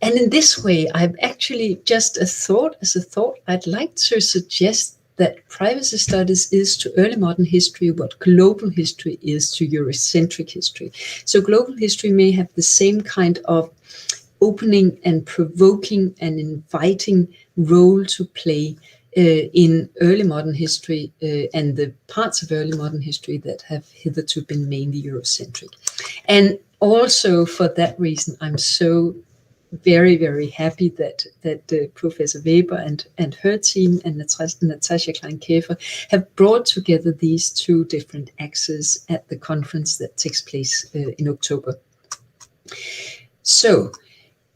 And in this way, I've actually just as a thought, I'd like to suggest that privacy studies is to early modern history what global history is to Eurocentric history. So global history may have the same kind of opening and provoking and inviting role to play in early modern history and the parts of early modern history that have hitherto been mainly Eurocentric. And also for that reason, I'm so very, very happy that Professor Weber and her team and Natasha Klein-Käfer have brought together these two different axes at the conference that takes place in October. So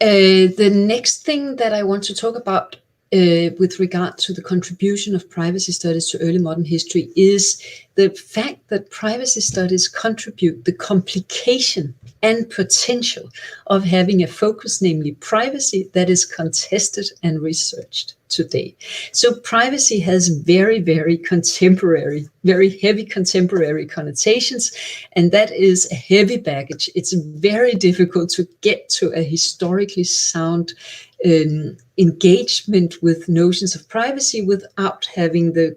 the next thing that I want to talk about with regard to the contribution of privacy studies to early modern history is the fact that privacy studies contribute the complication and potential of having a focus, namely privacy, that is contested and researched today. So privacy has very, very contemporary, very heavy contemporary connotations, and that is a heavy baggage. It's very difficult to get to a historically sound engagement with notions of privacy without having the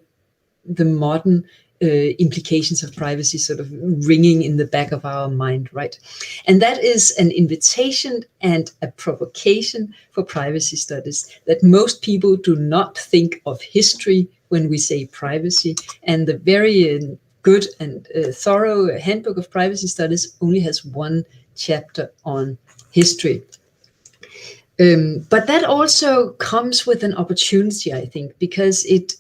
modern implications of privacy sort of ringing in the back of our mind, right? And that is an invitation and a provocation for privacy studies, that most people do not think of history when we say privacy. And the very good and thorough Handbook of Privacy Studies only has one chapter on history. But that also comes with an opportunity, I think, because it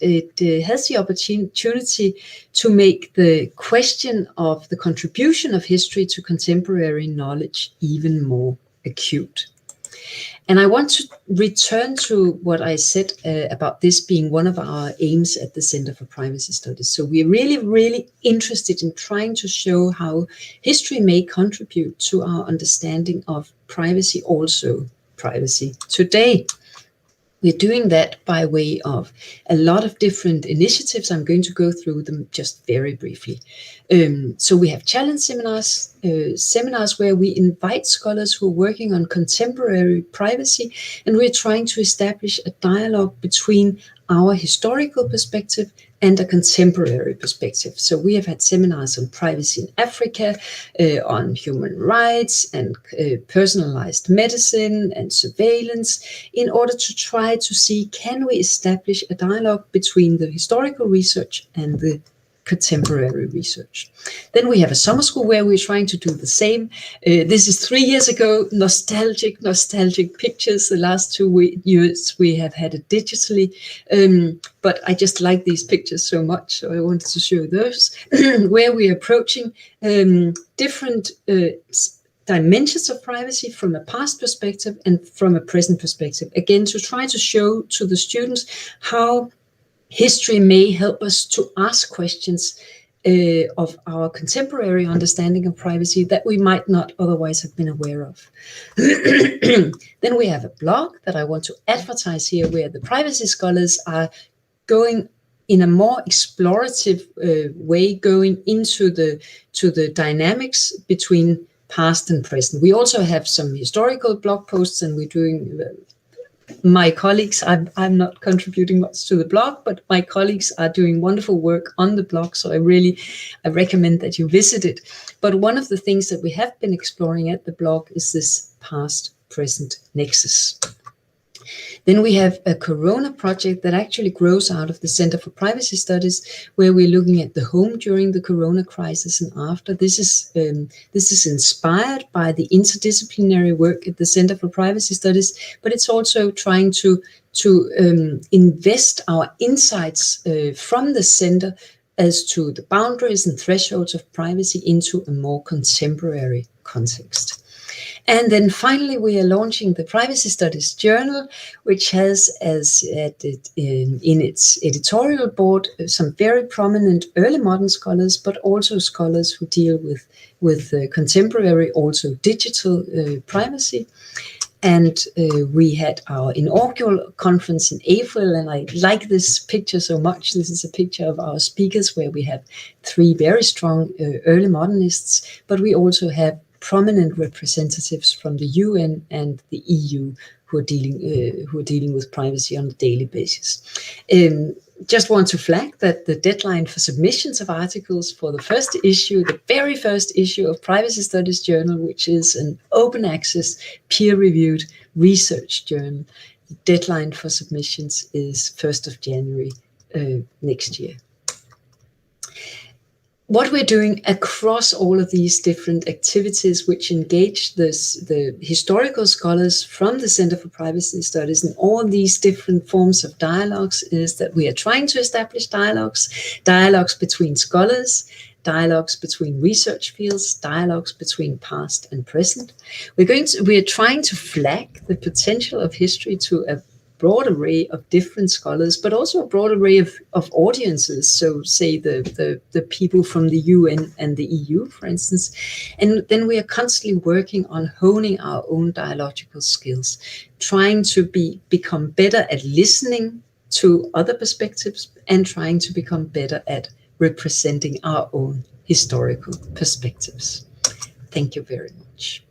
has the opportunity to make the question of the contribution of history to contemporary knowledge even more acute. And I want to return to what I said about this being one of our aims at the Center for Privacy Studies. So we're really, really interested in trying to show how history may contribute to our understanding of privacy, also privacy today. We're doing that by way of a lot of different initiatives. I'm going to go through them just very briefly. So we have challenge seminars, seminars where we invite scholars who are working on contemporary privacy, and we're trying to establish a dialogue between our historical perspective and a contemporary perspective. So we have had seminars on privacy in Africa, on human rights and personalized medicine and surveillance, in order to try to see, can we establish a dialogue between the historical research and the contemporary research. Then we have a summer school where we're trying to do the same. This is 3 years ago, nostalgic pictures. The last 2 years we have had it digitally, but I just like these pictures so much, so I wanted to show those, where we're approaching different dimensions of privacy from a past perspective and from a present perspective. Again, to try to show to the students how history may help us to ask questions of our contemporary understanding of privacy that we might not otherwise have been aware of. Then we have a blog that I want to advertise here, where the privacy scholars are going in a more explorative way, going into the dynamics between past and present. We also have some historical blog posts, and we're doing my colleagues, I'm not contributing much to the blog, but my colleagues are doing wonderful work on the blog, so I recommend that you visit it. But one of the things that we have been exploring at the blog is this past-present nexus. Then we have a Corona project that actually grows out of the Center for Privacy Studies, where we're looking at the home during the Corona crisis and after. This is inspired by the interdisciplinary work at the Center for Privacy Studies, but it's also trying to to invest our insights from the center as to the boundaries and thresholds of privacy into a more contemporary context. And then finally, we are launching the Privacy Studies Journal, which has in its editorial board some very prominent early modern scholars, but also scholars who deal with contemporary, also digital privacy. And we had our inaugural conference in April, and I like this picture so much. This is a picture of our speakers where we have 3 very strong early modernists, but we also have prominent representatives from the UN and the EU who are dealing with privacy on a daily basis. Just want to flag that the deadline for submissions of articles for the first issue, the very first issue of Privacy Studies Journal, which is an open access, peer-reviewed research journal, the deadline for submissions is 1st of January next year. What we're doing across all of these different activities which engage the historical scholars from the Center for Privacy Studies in all these different forms of dialogues is that we are trying to establish dialogues between scholars, dialogues between research fields, dialogues between past and present. We are trying to flag the potential of history to a broad array of different scholars, but also a broad array of audiences. So say the people from the UN and the EU, for instance. And then we are constantly working on honing our own dialogical skills, trying to become better at listening to other perspectives and trying to become better at representing our own historical perspectives. Thank you very much.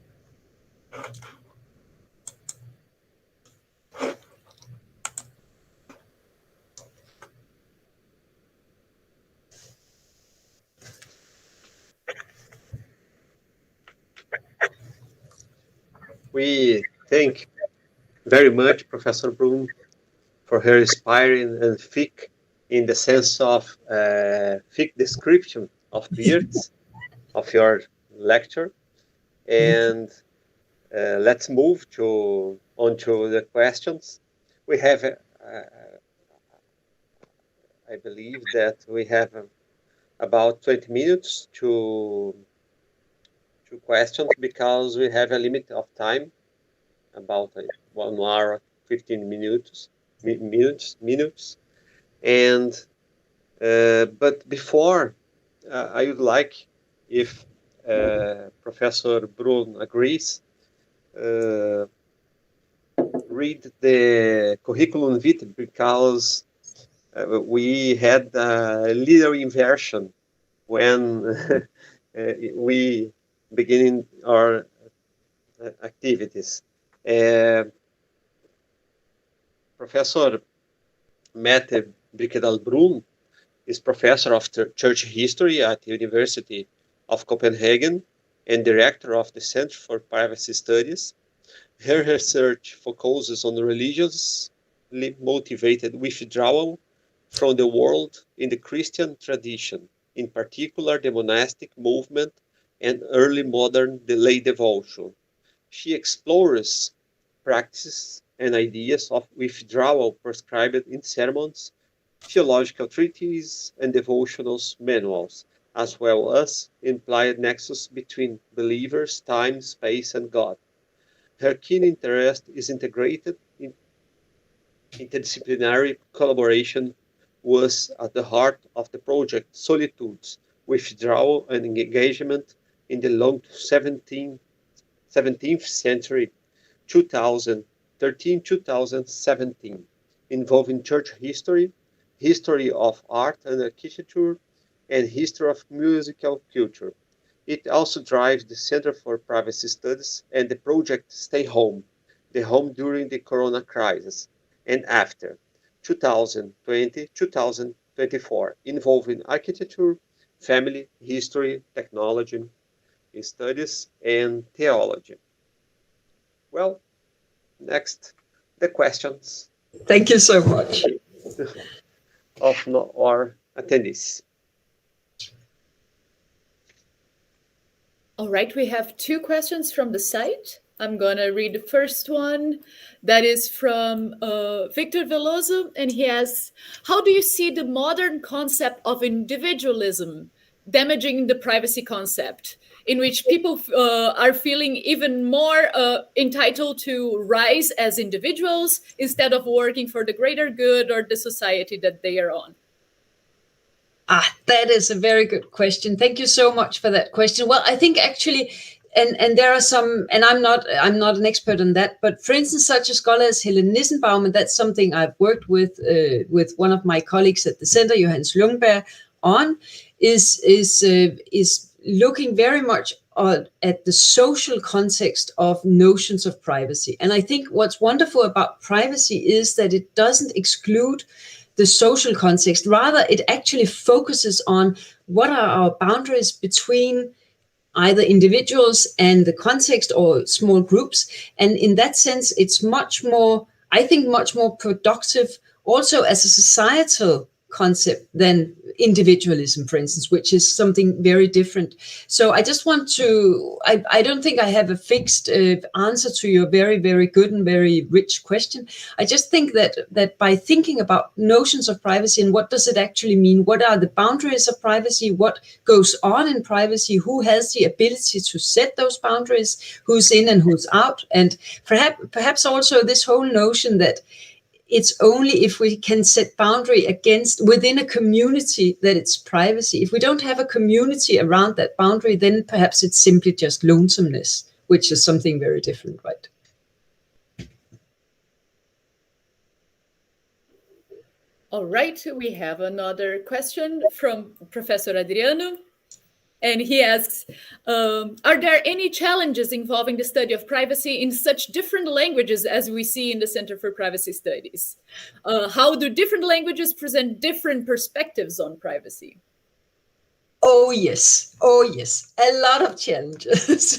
We thank very much Professor Brunn for her inspiring and thick, in the sense of thick description of beards of your lecture. And let's move on to the questions. We have, I believe that we have about 20 minutes to questions, because we have a limit of time, about 1 hour, 15 minutes. And but before, I would like, if Professor Brunn agrees, read the curriculum vitae, because we had a little inversion when we beginning our activities. Professor Mette Birkedal Brunn is professor of church history at the University of Copenhagen and director of the Center for Privacy Studies. Her research focuses on religiously motivated withdrawal from the world in the Christian tradition, in particular the monastic movement and early modern lay devotion. She explores practices and ideas of withdrawal prescribed in sermons, theological treatises, and devotional manuals, as well as implied nexus between believers, time, space, and God. Her keen interest is integrated in interdisciplinary collaboration, was at the heart of the project Solitudes, Withdrawal and Engagement in the long 17th century, 2013-2017, involving church history, history of art and architecture, and history of musical culture. It also drives the Center for Privacy Studies and the project Stay Home, the home during the Corona crisis, and after 2020-2024, involving architecture, family, history, technology, studies, and theology. Well, next, the questions. Thank you so much. Of our attendees. All right, we have 2 questions from the site. I'm going to read the first one. That is from Victor Veloso, and he asks, how do you see the modern concept of individualism damaging the privacy concept, in which people are feeling even more entitled to rise as individuals instead of working for the greater good or the society that they are on? That is a very good question. Thank you so much for that question. Well, I think actually, and there are some, and I'm not an expert on that, but for instance, such a scholar as Helen Nissenbaum, and that's something I've worked with one of my colleagues at the center, Johannes Ljungberg, on, is looking very much at the social context of notions of privacy. And I think what's wonderful about privacy is that it doesn't exclude the social context. Rather, it actually focuses on what are our boundaries between either individuals and the context or small groups. And in that sense, it's much more, I think, much more productive also as a societal concept than individualism, for instance, which is something very different. So I just want to, I don't think I have a fixed answer to your very, very good and very rich question. I just think that by thinking about notions of privacy and what does it actually mean, what are the boundaries of privacy, what goes on in privacy, who has the ability to set those boundaries, who's in and who's out, and perhaps also this whole notion that it's only if we can set boundary within a community that it's privacy. If we don't have a community around that boundary, then perhaps it's simply just lonesomeness, which is something very different, right? All right, we have another question from Professor Adriano. And he asks, are there any challenges involving the study of privacy in such different languages as we see in the Center for Privacy Studies? How do different languages present different perspectives on privacy? Oh, yes. A lot of challenges.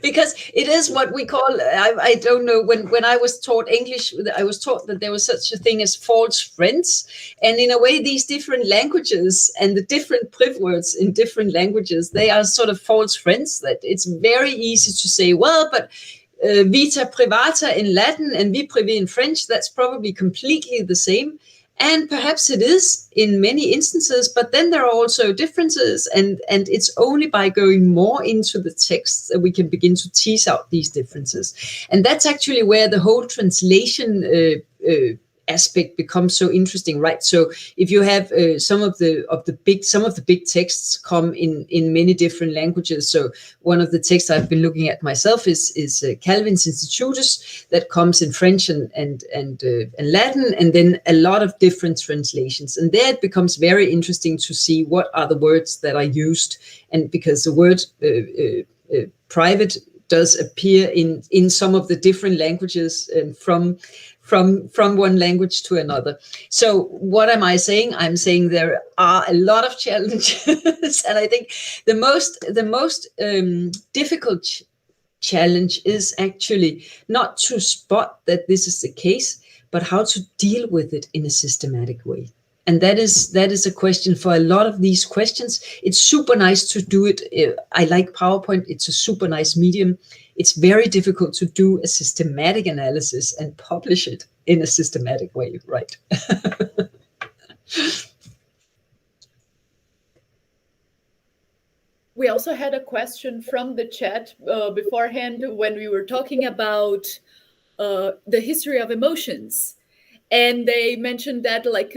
Because it is what we call, I don't know, when I was taught English, I was taught that there was such a thing as false friends. And in a way, these different languages and the different priv words in different languages, they are sort of false friends, that it's very easy to say, well, but vita privata in Latin and vi privé in French, that's probably completely the same. And perhaps it is in many instances, but then there are also differences, and it's only by going more into the text that we can begin to tease out these differences. And that's actually where the whole translation aspect becomes so interesting, right? So if you have some of the big texts come in many different languages. So one of the texts I've been looking at myself is Calvin's Institutus, that comes in French and Latin, and then a lot of different translations. And there it becomes very interesting to see what are the words that are used, and because the word private does appear in some of the different languages, and from one language to another. So what am I saying? I'm saying there are a lot of challenges, and I think the most difficult challenge is actually not to spot that this is the case, but how to deal with it in a systematic way. And that is a question for a lot of these questions. It's super nice to do it. I like PowerPoint. It's a super nice medium. It's very difficult to do a systematic analysis and publish it in a systematic way, right? We also had a question from the chat beforehand when we were talking about the history of emotions. And they mentioned that, like,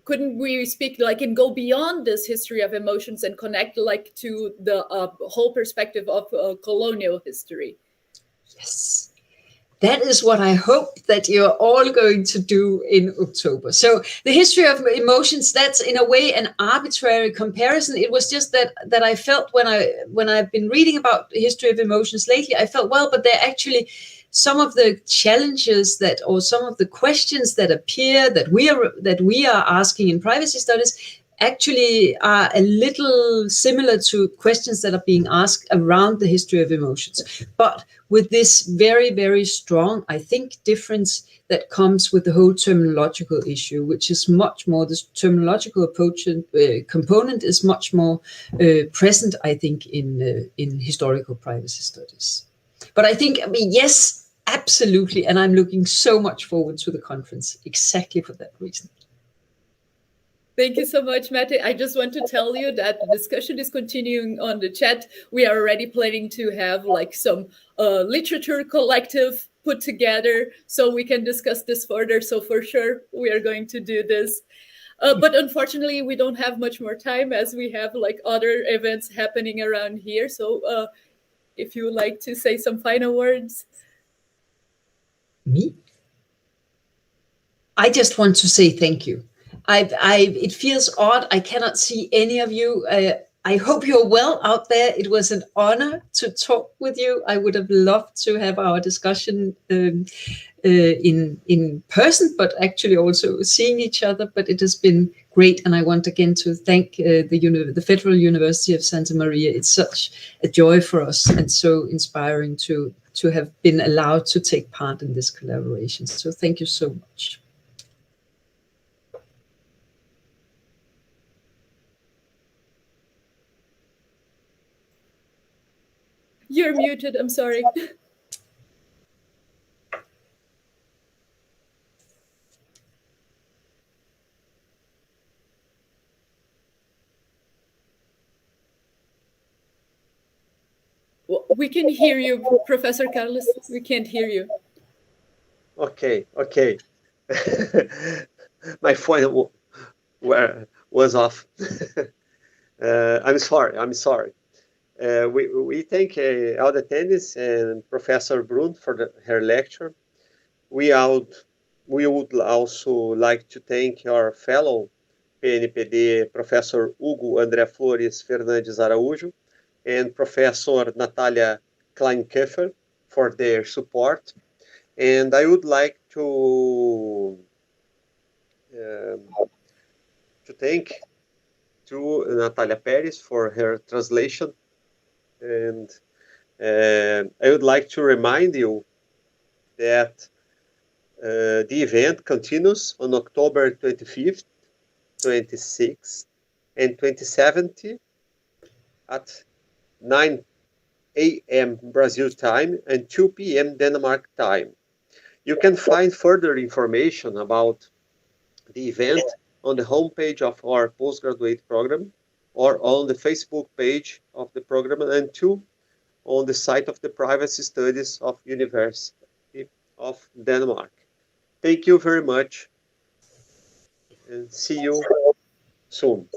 couldn't we speak and go beyond this history of emotions and connect to the whole perspective of colonial history? Yes, that is what I hope that you're all going to do in October. So the history of emotions, that's in a way an arbitrary comparison. It was just that I felt when I've been reading about the history of emotions lately, I felt, well, but they're actually some of the challenges or some of the questions that appear that we are asking in privacy studies actually are a little similar to questions that are being asked around the history of emotions, but with this very, very strong, I think, difference that comes with the whole terminological issue, which is much more, this terminological approach component is much more present, I think, in historical privacy studies. But I think, yes, absolutely. And I'm looking so much forward to the conference exactly for that reason. Thank you so much, Mette. I just want to tell you that the discussion is continuing on the chat. We are already planning to have like some literature collective put together so we can discuss this further. So for sure, we are going to do this. But unfortunately, we don't have much more time as we have like other events happening around here. So if you would like to say some final words. Me? I just want to say thank you. It feels odd. I cannot see any of you. I hope you're well out there. It was an honor to talk with you. I would have loved to have our discussion in person, but actually also seeing each other. But it has been great, and I want again to thank the Federal University of Santa Maria. It's such a joy for us and so inspiring to have been allowed to take part in this collaboration. So thank you so much. You're muted, I'm sorry. Well, we can hear you, Professor Carlos. We can't hear you. Okay. My phone was off. I'm sorry. We thank all the attendees and Professor Brunn for her lecture. We would also like to thank our fellow PNPD, Professor Hugo André Flores Fernandes Araújo, and Professor Natalia Kleinkeffer for their support. And I would like to thank Natalia Perez for her translation. And I would like to remind you that the event continues on October 25th, 26th, and 27th at 9 a.m. Brazil time and 2 p.m. Denmark time. You can find further information about the event on the homepage of our postgraduate program or on the Facebook page of the program, and two, on the site of the Privacy Studies of University of Denmark. Thank you very much, and see you soon.